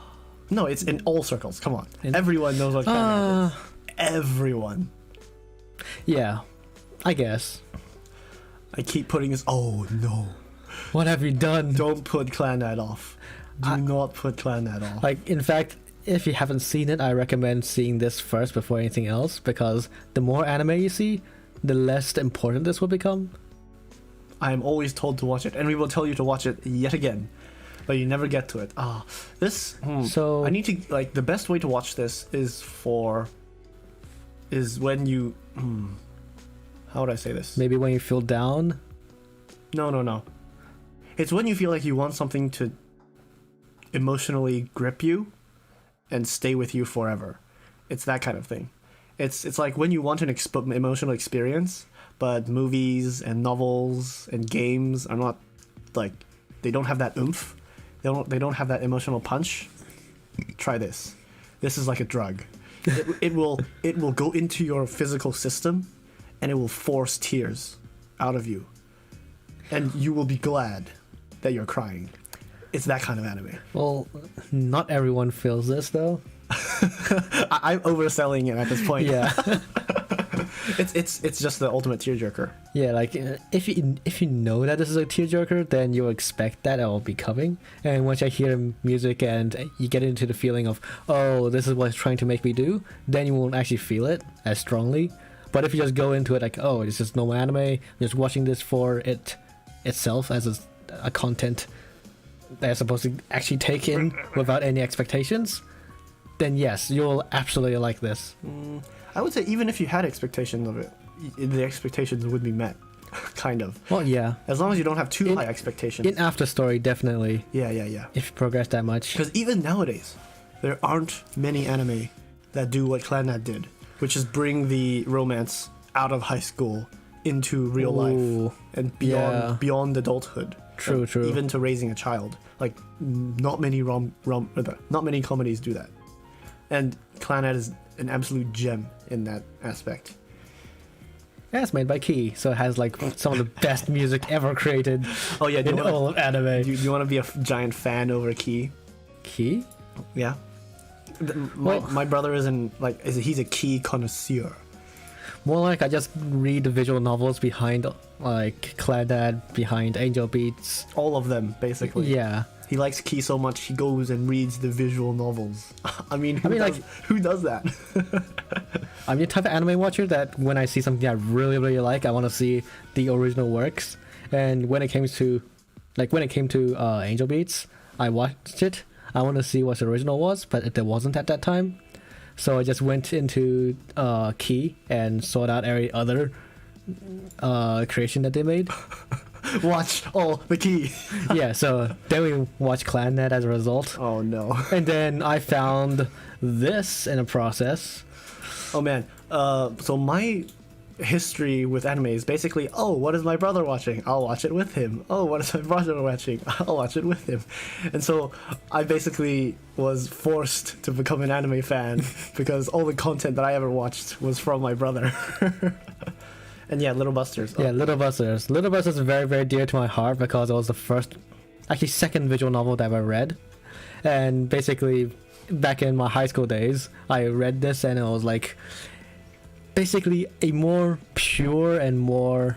No, it's in all circles. Come on. In- Everyone knows what Clanad is. Everyone. Yeah, I guess. I keep putting this. Oh no. What have you done? Don't put Clanad off. Do not put Clanad off. Like, in fact, if you haven't seen it, I recommend seeing this first before anything else, because the more anime you see, the less important this will become. I am always told to watch it, and we will tell you to watch it yet again, but you never get to it. So So I need to, like, the best way to watch this is when you how would I say this? maybe when you feel down. No. It's when you feel like you want something to emotionally grip you and stay with you forever. It's that kind of thing. It's like when you want an emotional experience, but movies and novels and games are not, like, they don't have that oomph. They don't have that emotional punch. Try this. This is like a drug. It will go into your physical system, and it will force tears out of you, and you will be glad that you're crying. It's that kind of anime. Well, not everyone feels this though. I'm overselling it at this point. Yeah. It's just the ultimate tearjerker. Yeah, like if you know that this is a tearjerker, then you'll expect that it will be coming. And once I hear music and you get into the feeling of, oh, this is what it's trying to make me do, then you won't actually feel it as strongly. But if you just go into it like, oh, it's just normal anime, I'm just watching this for it itself as a content they're supposed to actually take in without any expectations, then yes, you'll absolutely like this. I would say even if you had expectations of it, the expectations would be met, kind of. Well, yeah. As long as you don't have too high expectations. In After Story, definitely. Yeah. If you progress that much. Because even nowadays, there aren't many anime that do what Clanad did, which is bring the romance out of high school into real Ooh, life and yeah. beyond adulthood. True. Even to raising a child. Like, not many comedies do that. And Clanad is an absolute gem in that aspect. Yeah, it's made by Key, so it has like some of the best music ever created Oh yeah, in all of anime. do you want to be a giant fan over Key? Key? Yeah. Well- My brother he's a Key connoisseur. More like I just read the visual novels behind like Clannad, behind Angel Beats. All of them, basically. Yeah. He likes Key so much he goes and reads the visual novels. Who does that? I'm the type of anime watcher that when I see something I really, really like, I want to see the original works. And when it came to Angel Beats, I watched it. I want to see what the original was, but there wasn't at that time. So I just went into Key and sought out every other creation that they made. Watch the Key. Yeah, so then we watched ClanNet as a result. Oh no. And then I found this in a process. Oh man. So my history with anime is basically, what is my brother watching? I'll watch it with him. What is my brother watching? I'll watch it with him. And so I basically was forced to become an anime fan because all the content that I ever watched was from my brother. And yeah, Little Busters. Yeah, Little Busters. Little Busters is very, very dear to my heart because it was the second visual novel that I read. And basically, back in my high school days, I read this and it was like basically a more pure and more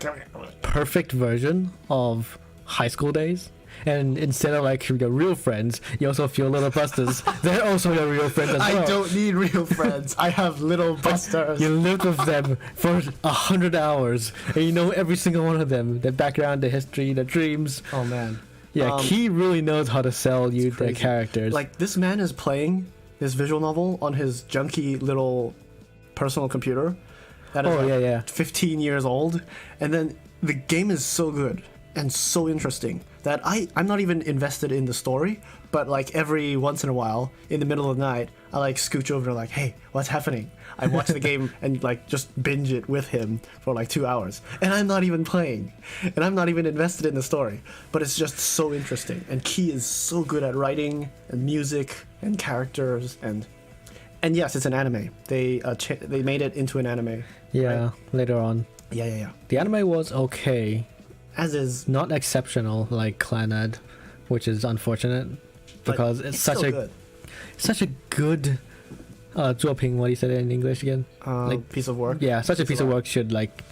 perfect version of high school days. And instead of like your real friends, you also feel Little Busters. They're also your real friends as well. I don't need real friends. I have Little Busters. You lived with them for 100 hours, and you know every single one of them, their background, their history, their dreams. Oh man. Yeah, Key really knows how to sell you their crazy. characters. Like, this man is playing this visual novel on his junky little personal computer that is 15 years old, and then the game is so good and so interesting that I'm not even invested in the story, but like every once in a while in the middle of the night I like scooch over like, hey, what's happening? I watch the game and like just binge it with him for like 2 hours, and I'm not even playing and I'm not even invested in the story, but it's just so interesting. And Key is so good at writing and music and characters, and yes, it's an anime. They made it into an anime. Yeah, right? Later on. Yeah. The anime was okay. As is. Not exceptional like ClanNet, which is unfortunate because it's such a good 作品, what do you say in English again? Like piece of work. Yeah, such a piece of work should like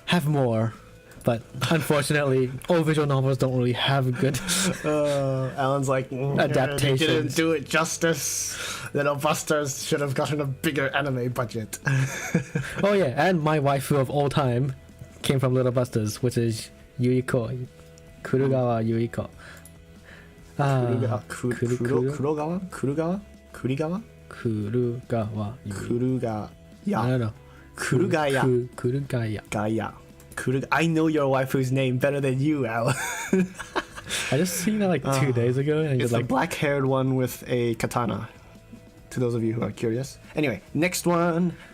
have more. But unfortunately, all visual novels don't really have good Alan's like, adaptations. They didn't do it justice. Little Busters should have gotten a bigger anime budget. Oh yeah, and my waifu of all time came from Little Busters, which is Yuiko. Kurugawa Yuiko. I don't know. Kurugaya. I know your waifu's name better than you, Alan. I just seen it like 2 days ago, and it's like the black-haired one with a katana. To those of you who are curious. Anyway, next anime.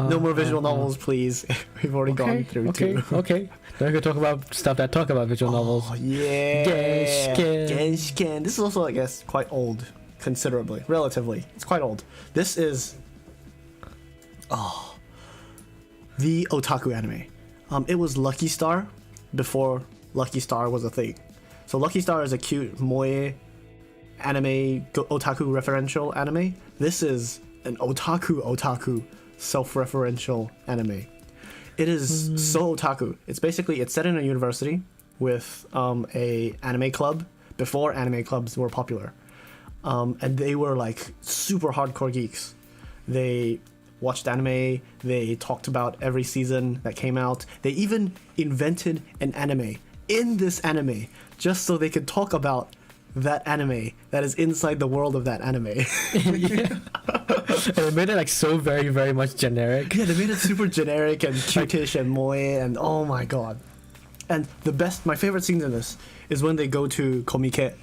No more visual novels, please. We've already gone through two. Okay. Then we're gonna talk about stuff that talk about visual novels. Oh yeah. Genshiken. This is also, I guess, quite old, considerably, relatively. It's quite old. This is the otaku anime. It was Lucky Star before Lucky Star was a thing. So Lucky Star is a cute moe anime, otaku referential anime. This is an otaku self-referential anime. It is so otaku. It's set in a university with a anime club before anime clubs were popular, and they were like super hardcore geeks. They watched anime. They talked about every season that came out. They even invented an anime in this anime just so they could talk about that anime that is inside the world of that anime. Yeah. And they made it like so very, very much generic. Yeah, they made it super generic and cutish and moe, and oh my god. And my favorite scenes in this is when they go to Komike.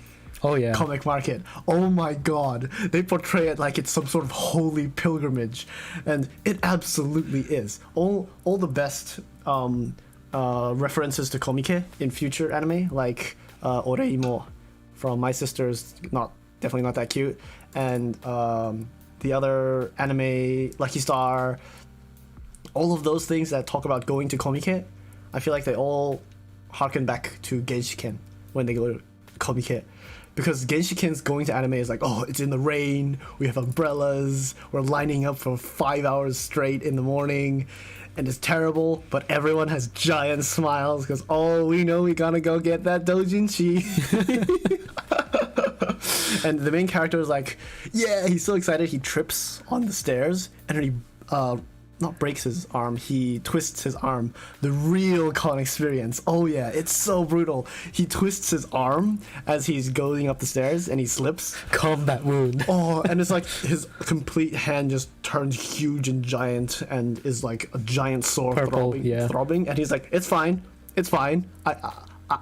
Oh yeah. Comic market. Oh my god. They portray it like it's some sort of holy pilgrimage. And it absolutely is. All the best references to Komike in future anime, like Oreimo from My Sister's, definitely not that cute, and the other anime, Lucky Star, all of those things that talk about going to Komike, I feel like they all harken back to Genshiken when they go to Komike. Because Genshiken's going to anime is like, it's in the rain, we have umbrellas, we're lining up for 5 hours straight in the morning, and it's terrible, but everyone has giant smiles because, we know we gotta go get that doujinshi. And the main character is like, he's so excited he trips on the stairs, and he not breaks his arm, he twists his arm. The real con experience. Oh yeah, it's so brutal. He twists his arm as he's going up the stairs and he slips. Combat wound. Oh, and it's like his complete hand just turns huge and giant and is like a giant sore Purple, throbbing. And he's like, it's fine.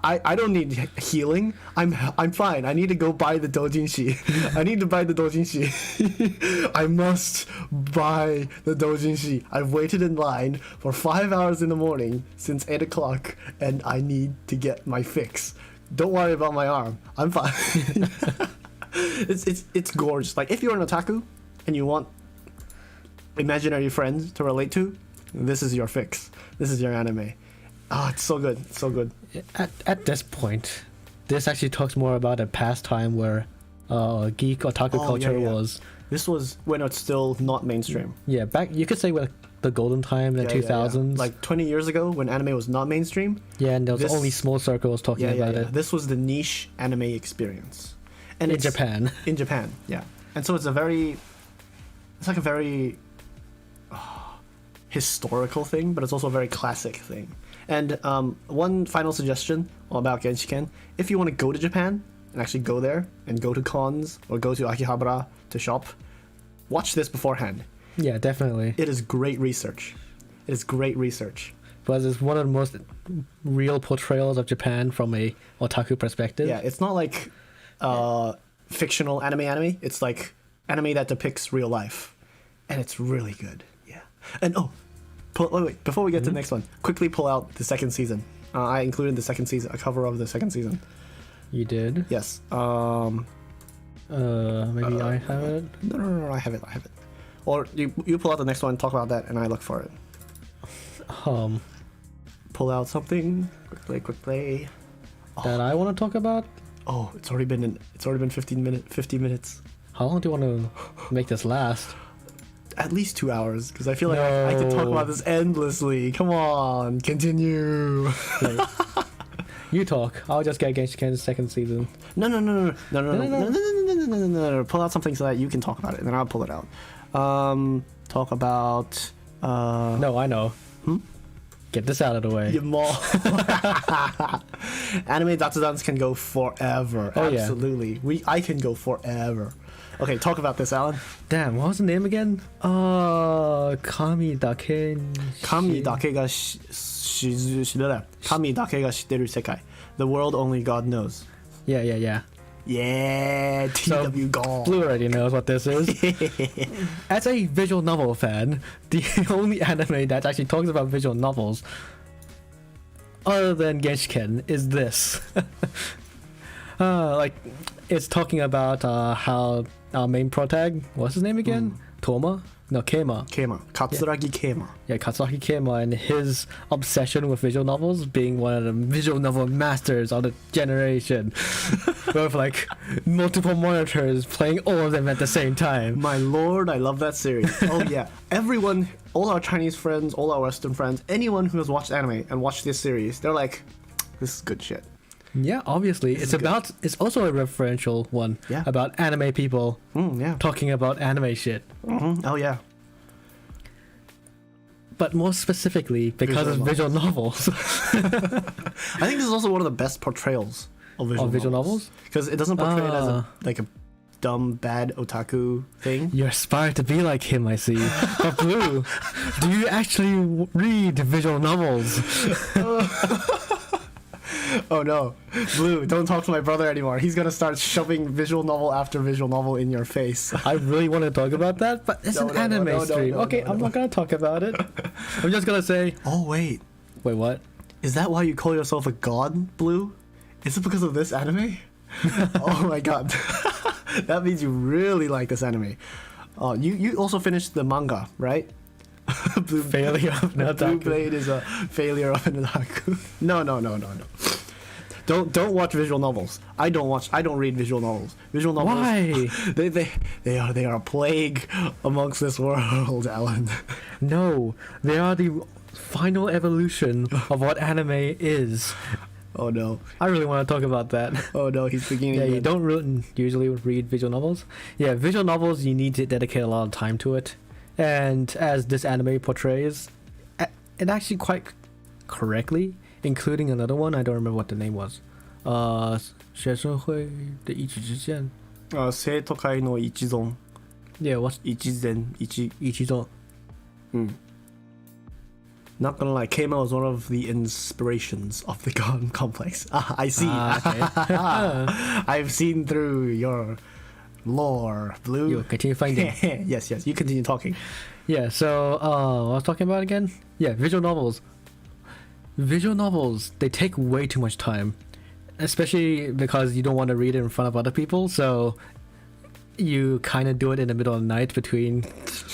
I don't need healing. I'm fine. I need to go buy the doujinshi. I need to buy the doujinshi. I must buy the doujinshi. I've waited in line for 5 hours in the morning since 8 o'clock, and I need to get my fix. Don't worry about my arm. I'm fine. It's gorgeous. Like if you're an otaku and you want imaginary friends to relate to, this is your fix. This is your anime. Oh, it's so good. It's so good. At this point, this actually talks more about a pastime where geek otaku culture was. This was when it's still not mainstream. Yeah, back you could say with the golden time in the 2000s. Like 20 years ago when anime was not mainstream. Yeah, and there was only small circles talking about it. This was the niche anime experience. And in Japan. In Japan, yeah. And so it's like a very historical thing, but it's also a very classic thing. And one final suggestion about Genshiken: if you want to go to Japan and actually go there and go to cons or go to Akihabara to shop, watch this beforehand. Yeah, definitely. It is great research. It is great research. Because it's one of the most real portrayals of Japan from a otaku perspective. Yeah, it's not like fictional anime. It's like anime that depicts real life. And it's really good. Yeah. And wait, before we get to the next one, quickly pull out the second season. I included the second season, a cover of the second season. You did? Yes. Maybe I have it? No, I have it. Or you pull out the next one, talk about that, and I look for it. Pull out something. Quickly. That I want to talk about? Oh, it's already been 50 minutes. How long do you want to make this last? At least 2 hours, because I feel like I could talk about this endlessly. Come on, continue. You talk. I'll just get Genshiken's second season. No. Pull out something so that you can talk about it, and then I'll pull it out. Talk about. No, I know. Get this out of the way. Anime Datsudans can go forever. Oh, absolutely. Yeah. I can go forever. Okay, talk about this, Alan. Damn, what was the name again? Kami dake ga shiteru sekai. The world only God knows. Yeah. Yeah, TW God. Blue already knows what this is. As a visual novel fan, the only anime that actually talks about visual novels, other than Genshiken, is this. It's talking about how our main protag, what's his name again? Toma? No, Keima. Katsuragi Keima. Yeah, Katsuragi Keima, and his obsession with visual novels, being one of the visual novel masters of the generation. With like multiple monitors playing all of them at the same time. My lord, I love that series. Oh yeah. Everyone, all our Chinese friends, all our Western friends, anyone who has watched anime and watched this series, they're like, this is good shit. Yeah, obviously. It's also a referential one about anime people talking about anime shit. Oh, yeah. But more specifically, because of visual novels. I think this is also one of the best portrayals of visual novels. Because it doesn't portray it as a dumb, bad otaku thing. You aspire to be like him, I see. But Blue, do you actually read visual novels? Oh no, Blue, don't talk to my brother anymore. He's gonna start shoving visual novel after visual novel in your face. I really want to talk about that, but it's an anime stream. I'm not gonna talk about it. I'm just gonna say... Oh wait, what? Is that why you call yourself a god, Blue? Is it because of this anime? Oh my god. That means you really like this anime. Oh, you also finished the manga, right? Failure of an otaku. Blue Blade is a failure of an otaku. No. Don't watch visual novels. I don't read visual novels. Visual novels. Why? They are a plague amongst this world, Alan. No, they are the final evolution of what anime is. Oh no. I really want to talk about that. Oh no, he's beginning. Yeah, you don't usually read visual novels. Yeah, visual novels, you need to dedicate a lot of time to it. And as this anime portrays, it actually quite correctly, including another one. I don't remember what the name was. 学生会的一起之间。生徒会の一存。Yeah, what's 一存一存? Not gonna lie, Keima was one of the inspirations of the Gun complex. I see. Okay. I've seen through your lore, Blue. You continue finding. Yes, you continue talking. Yeah, so what I was talking about again? Yeah, visual novels. Visual novels, they take way too much time, especially because you don't want to read it in front of other people, so you kind of do it in the middle of the night between,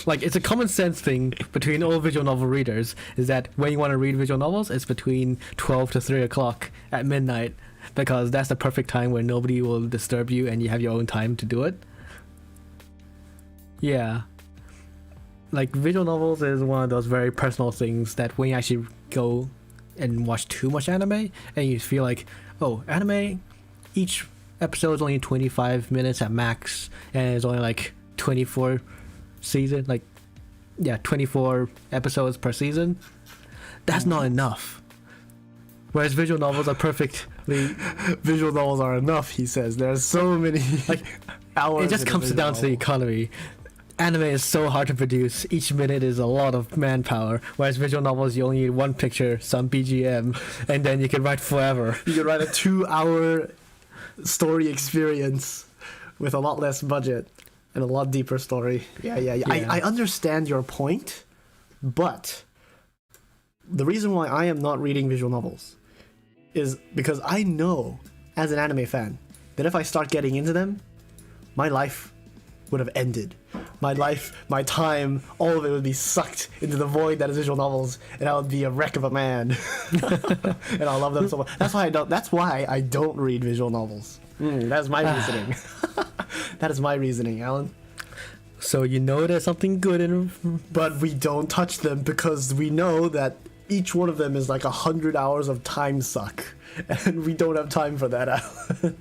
like, it's a common sense thing between all visual novel readers, is that when you want to read visual novels, it's between 12 to 3 o'clock at midnight, because that's the perfect time where nobody will disturb you and you have your own time to do it. Yeah. Like, visual novels is one of those very personal things that when you actually go and watch too much anime, and you feel like, oh, anime, each episode is only 25 minutes at max, and it's only like 24 episodes per season. That's not enough. Whereas visual novels are perfectly... Visual novels are enough, he says. There's so many hours. It just comes down to the economy. Anime is so hard to produce. Each minute is a lot of manpower. Whereas visual novels, you only need one picture, some BGM, and then you can write forever. You can write a 2-hour story experience with a lot less budget and a lot deeper story. Yeah. I understand your point, but the reason why I am not reading visual novels is because I know, as an anime fan, that if I start getting into them, my life would have ended. My life, my time, all of it would be sucked into the void that is visual novels, and I would be a wreck of a man. And I love them so much. That's why I don't read visual novels. That's my reasoning. That is my reasoning, Alan. So you know there's something good in them, but we don't touch them because we know that each one of them is like 100 hours of time suck, and we don't have time for that, Alan.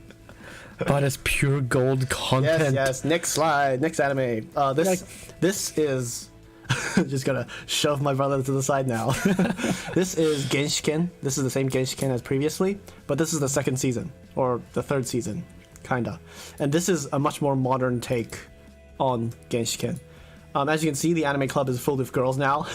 But it's pure gold content. Yes. Next slide. Next anime. This is... just gonna shove my brother to the side now. This is Genshiken. This is the same Genshiken as previously, but this is the second season, or the third season, kinda. And this is a much more modern take on Genshiken. As you can see, the anime club is full of girls now.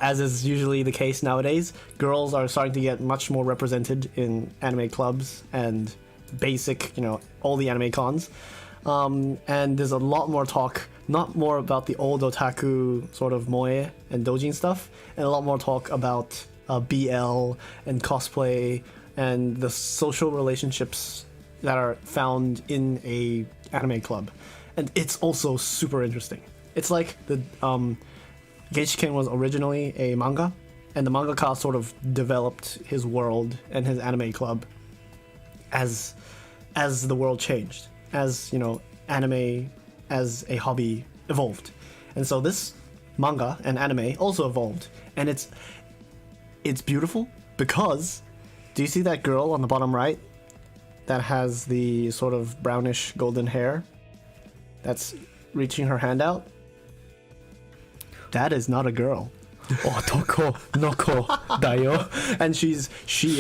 As is usually the case nowadays, girls are starting to get much more represented in anime clubs and basic, all the anime cons. And there's a lot more talk, not more about the old otaku sort of moe and doujin stuff, and a lot more talk about BL and cosplay and the social relationships that are found in a anime club. And it's also super interesting. It's like the Genshiken was originally a manga, and the mangaka sort of developed his world and his anime club as the world changed, as anime as a hobby evolved. And so this manga and anime also evolved, and it's beautiful because, do you see that girl on the bottom right that has the sort of brownish golden hair that's reaching her hand out? That is not a girl. Otoko noko dayo. And she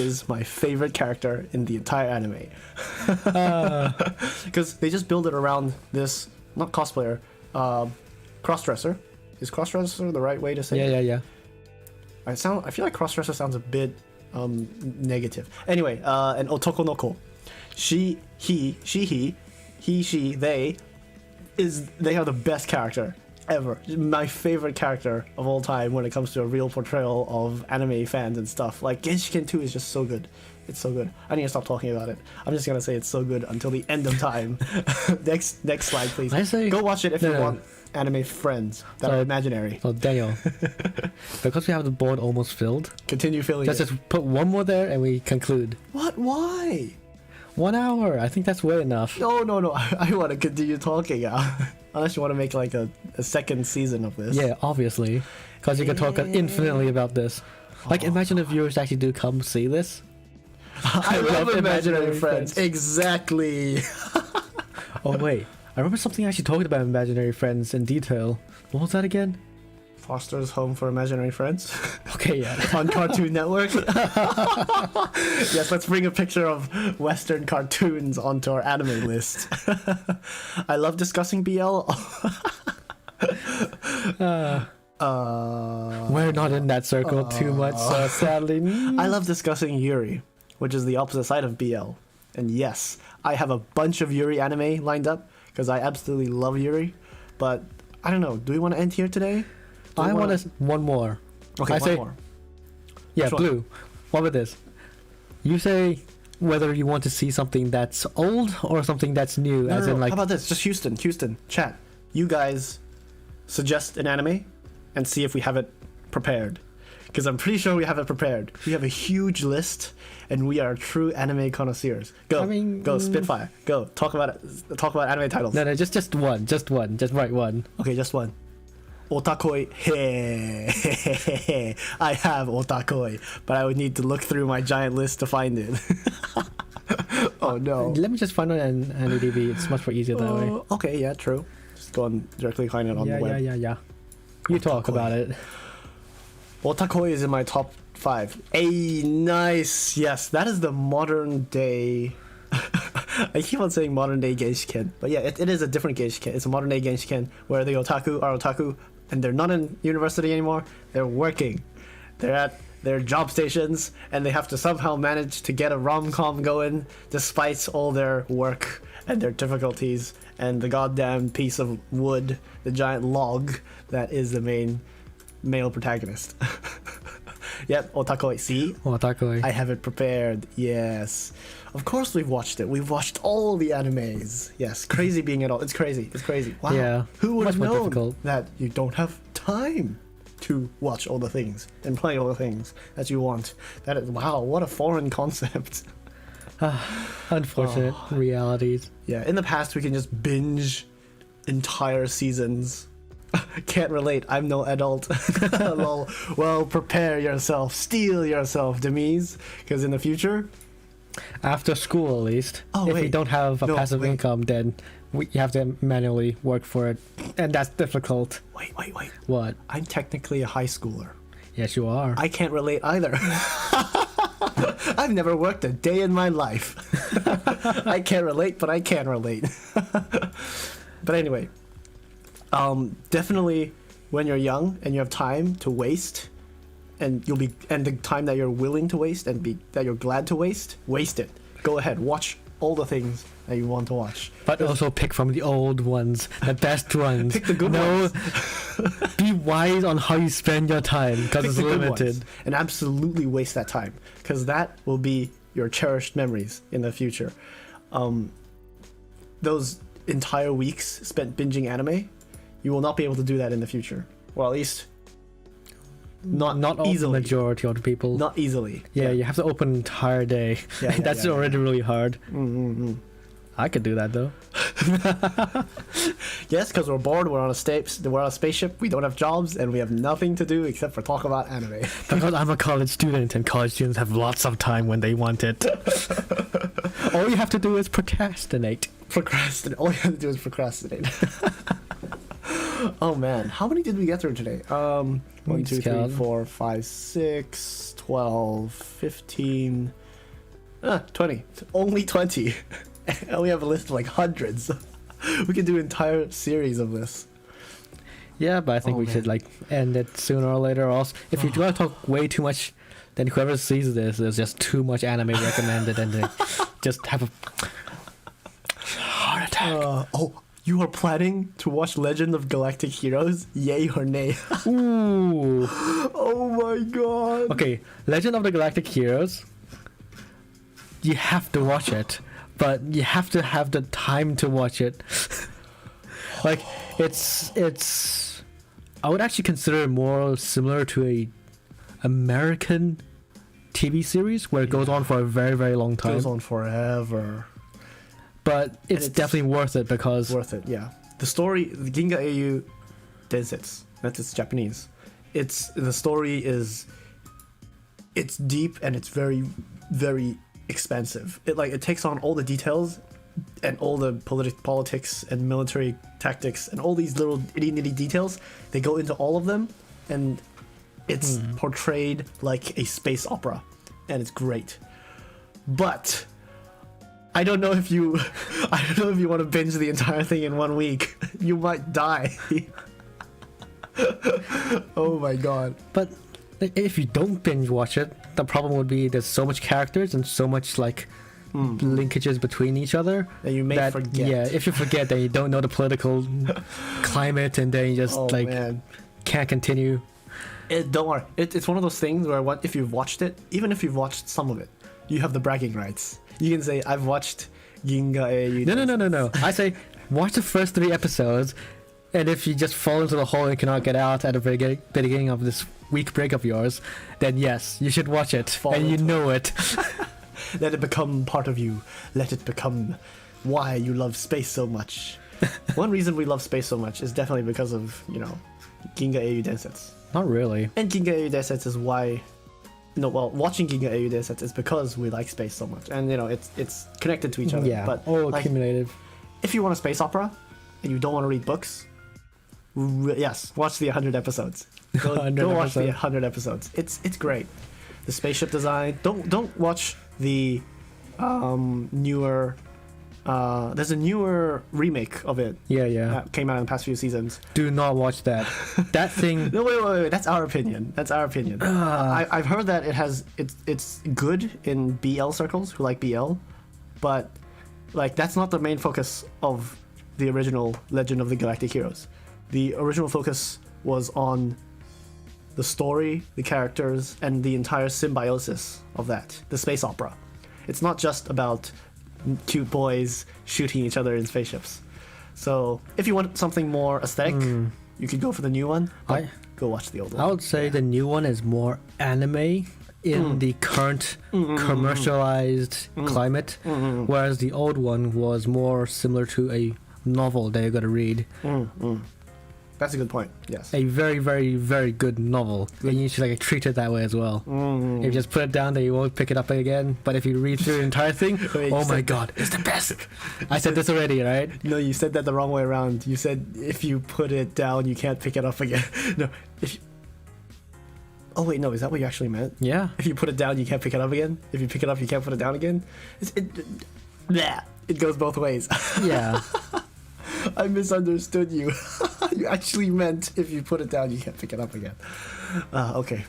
is my favorite character in the entire anime. Because they just build it around this, not cosplayer, crossdresser. Is crossdresser the right way to say it? Yeah. I feel like crossdresser sounds a bit negative. Anyway, an otoko noko. She, they are the best character ever. My favorite character of all time when it comes to a real portrayal of anime fans and stuff. Like, Genshiken 2 is just so good. It's so good. I need to stop talking about it. I'm just gonna say it's so good until the end of time. Next slide, please. Go watch it if you want anime friends that are imaginary. So Daniel, because we have the board almost filled, continue filling let's it. just put one more there and we conclude. What? Why? 1 hour. I think that's way enough. No. I want to continue talking. Unless you want to make like a second season of this. Yeah, obviously. Because you can talk infinitely about this. Like, imagine if viewers actually do come see this. I love imaginary friends. Exactly. Oh, wait. I remember something I actually talked about imaginary friends in detail. What was that again? Foster's Home for Imaginary Friends. Okay, yeah. On Cartoon Network. Yes, let's bring a picture of Western cartoons onto our anime list. I love discussing BL. We're not in that circle too much, so sadly. I love discussing Yuri, which is the opposite side of BL. And yes, I have a bunch of Yuri anime lined up because I absolutely love Yuri. But I don't know. Do we want to end here today? I want one more. Okay, one more. Yeah, Blue. What about this? You say whether you want to see something that's old or something that's new. No, how about this? Just Houston, chat. You guys suggest an anime and see if we have it prepared. Because I'm pretty sure we have it prepared. We have a huge list, and we are true anime connoisseurs. Go, go, Spitfire. Go, talk about anime titles. No, just one. Just write one. Okay, just one. Otakoi. Hey, I have Otakoi, but I would need to look through my giant list to find it. Oh no. Let me just find it on AniDB. It's much more easier that way. Okay, yeah, true. Just go and directly find it on the web. Yeah. You talk about it. Otakoi is in my top 5. Hey, nice. Yes, that is the modern day. I keep on saying modern day Geishiken, but yeah, it is a different Geishiken. It's a modern day Geishiken where the otaku are otaku and they're not in university anymore. They're working. They're at their job stations and they have to somehow manage to get a rom-com going despite all their work and their difficulties and the goddamn piece of wood, the giant log that is the main male protagonist. Yep, Otakoi. See? Otakoi. I have it prepared. Yes. Of course we've watched it. We've watched all the animes. Yes, crazy being adult. It's crazy. Wow. Yeah. Who would have much more known difficult. that you don't have time to watch all the things and play all the things that you want? That is, wow, what a foreign concept. Unfortunate realities. Yeah, in the past we can just binge entire seasons. Can't relate, I'm no adult. Lol. Well, prepare yourself, steel yourself, Demise, because in the future, after school at least, if we don't have a passive income, then you have to manually work for it, and that's difficult. Wait. What? I'm technically a high schooler. Yes, you are. I can't relate either. I've never worked a day in my life. I can't relate, but I can relate. But anyway, definitely when you're young and you have time to waste, and the time that you're willing to waste and that you're glad to waste it. Go ahead, watch all the things that you want to watch. But also pick from the old ones, the best ones. Pick the good ones. Be wise on how you spend your time, because it's limited. And absolutely waste that time, because that will be your cherished memories in the future. Those entire weeks spent binging anime, you will not be able to do that in the future. Well, at least not easily. The majority of the people. Not easily. Yeah, you have to open an entire day. That's already really hard. I could do that though. Yes, because we're bored. We're on a spaceship. We don't have jobs, and we have nothing to do except for talk about anime. Because I'm a college student, and college students have lots of time when they want it. All you have to do is procrastinate. All you have to do is procrastinate. Oh man, how many did we get through today? 1, 2, 3, 4, 5, 6, 12, 15, 20. Only 20. And we have a list of like hundreds. We could do an entire series of this. Yeah, but I think we should like end it sooner or later. Or else, if you want to talk way too much, then whoever sees this, there's just too much anime recommended, and they just have a heart attack. You are planning to watch Legend of Galactic Heroes? Yay or nay? Ooh. Oh my god. Okay, Legend of the Galactic Heroes. You have to watch it, but you have to have the time to watch it. Like, it's I would actually consider it more similar to a American TV series where it goes on for a very, very long time. It goes on forever. But it's definitely worth it because... Worth it, yeah. The story, the Ginga Eiyu Densetsu, that's its Japanese. The story is... It's deep and it's very, very expensive. It takes on all the details and all the politics and military tactics and all these little itty-nitty details, they go into all of them, and it's portrayed like a space opera, and it's great. But I don't know if you want to binge the entire thing in 1 week. You might die. Oh my god. But if you don't binge watch it, the problem would be there's so much characters and so much like linkages between each other that you may forget. Yeah, if you forget, then you don't know the political climate, and then you just can't continue. Don't worry. It's one of those things where if you've watched it, even if you've watched some of it, you have the bragging rights. You can say, I've watched Ginga Eiyu. No. I say, watch the first 3 episodes, and if you just fall into the hole and cannot get out at the beginning of this week break of yours, then yes, you should watch it, and you know it. Let it become part of you. Let it become why you love space so much. One reason we love space so much is definitely because of, Ginga Eiyu Densetsu. Not really. And Ginga Eiyu Densetsu is why... No, well, watching Ginga Eiyu Densetsu is because we like space so much. And, it's connected to each other. Yeah, but all accumulative. If you want a space opera, and you don't want to read books, yes, watch the 100 episodes. Go watch the 100 episodes. It's great. The spaceship design. Don't watch the newer. There's a newer remake of it. Yeah. That came out in the past few seasons. Do not watch that. That thing. No, wait. That's our opinion. I've heard that it's good in BL circles who like BL, but that's not the main focus of the original Legend of the Galactic Heroes. The original focus was on the story, the characters, and the entire symbiosis of that, the space opera. It's not just about cute boys shooting each other in spaceships. So if you want something more aesthetic, you could go for the new one, but go watch the old one. I would say the new one is more anime in the current commercialized climate, whereas the old one was more similar to a novel that you're going to read. That's a good point, yes. A very, very, very good novel. And you should treat it that way as well. If you just put it down, then you won't pick it up again. But if you read through the entire thing, oh my god, it's the best. I said this already, right? No, you said that the wrong way around. You said if you put it down, you can't pick it up again. No, oh wait, no, is that what you actually meant? Yeah. If you put it down, you can't pick it up again? If you pick it up, you can't put it down again? It goes both ways. Yeah. I misunderstood you. You actually meant if you put it down, you can't pick it up again. Okay.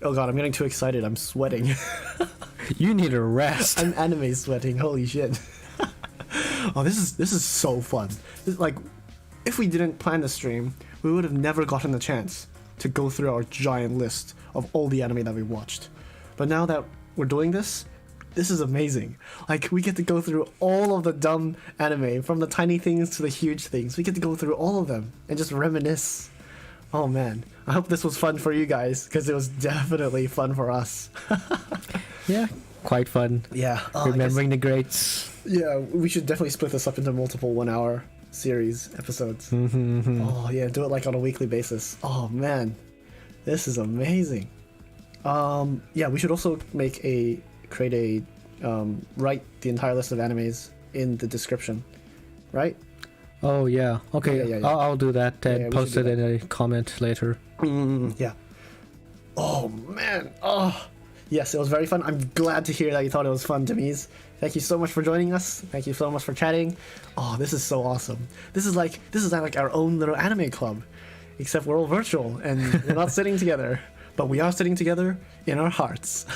Oh god, I'm getting too excited. I'm sweating. You need a rest. I'm anime sweating. Holy shit. Oh, this is so fun. If we didn't plan the stream, we would have never gotten the chance to go through our giant list of all the anime that we watched. But now that we're doing this is amazing. We get to go through all of the dumb anime, from the tiny things to the huge things. We get to go through all of them and just reminisce. Oh man, I hope this was fun for you guys, because it was definitely fun for us. Yeah, quite fun. Yeah. Remembering the greats. Yeah, we should definitely split this up into multiple 1-hour series episodes. Oh yeah, do it on a weekly basis. Oh man, this is amazing. Yeah, we should also write the entire list of animes in the description, right? Oh yeah, okay. Yeah. I'll do that and post it in a comment later. Yeah. Oh man. Oh yes, it was very fun. I'm glad to hear that you thought it was fun, Demise. Thank you so much for joining us. Thank you so much for chatting. Oh, this is so awesome. This is like our own little anime club, except we're all virtual and we're not sitting together. But we are sitting together in our hearts.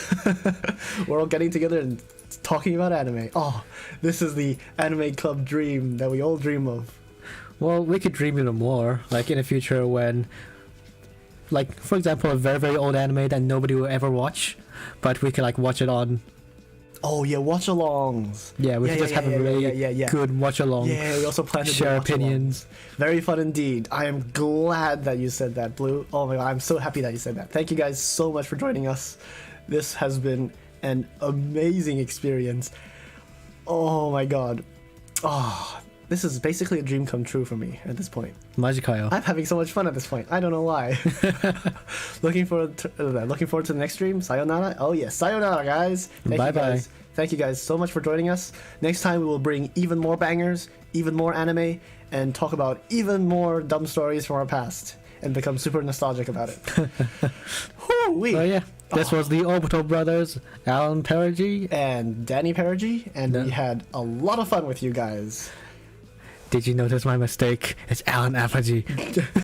We're all getting together and talking about anime. Oh, this is the anime club dream that we all dream of. Well, we could dream even more, in the future when, for example, a very, very old anime that nobody will ever watch, but we can watch it on. Oh yeah, watch-alongs. Yeah, we can just have a really good watch-along. Yeah, we also plan to share opinions. Very fun indeed. I am glad that you said that, Blue. Oh my god, I'm so happy that you said that. Thank you guys so much for joining us. This has been an amazing experience. Oh my god. Oh, this is basically a dream come true for me at this point. Majikayo. I'm having so much fun at this point. I don't know why. Looking forward to the next stream. Sayonara. Oh yes, sayonara, guys. Thank you Bye-bye. guys Thank you guys so much for joining us. Next time we will bring even more bangers, even more anime, and talk about even more dumb stories from our past and become super nostalgic about it. So yeah, this was the Orbital Brothers, Alan Perigi and Danny Perigi, and we had a lot of fun with you guys. Did you notice my mistake? It's Alan Apogee.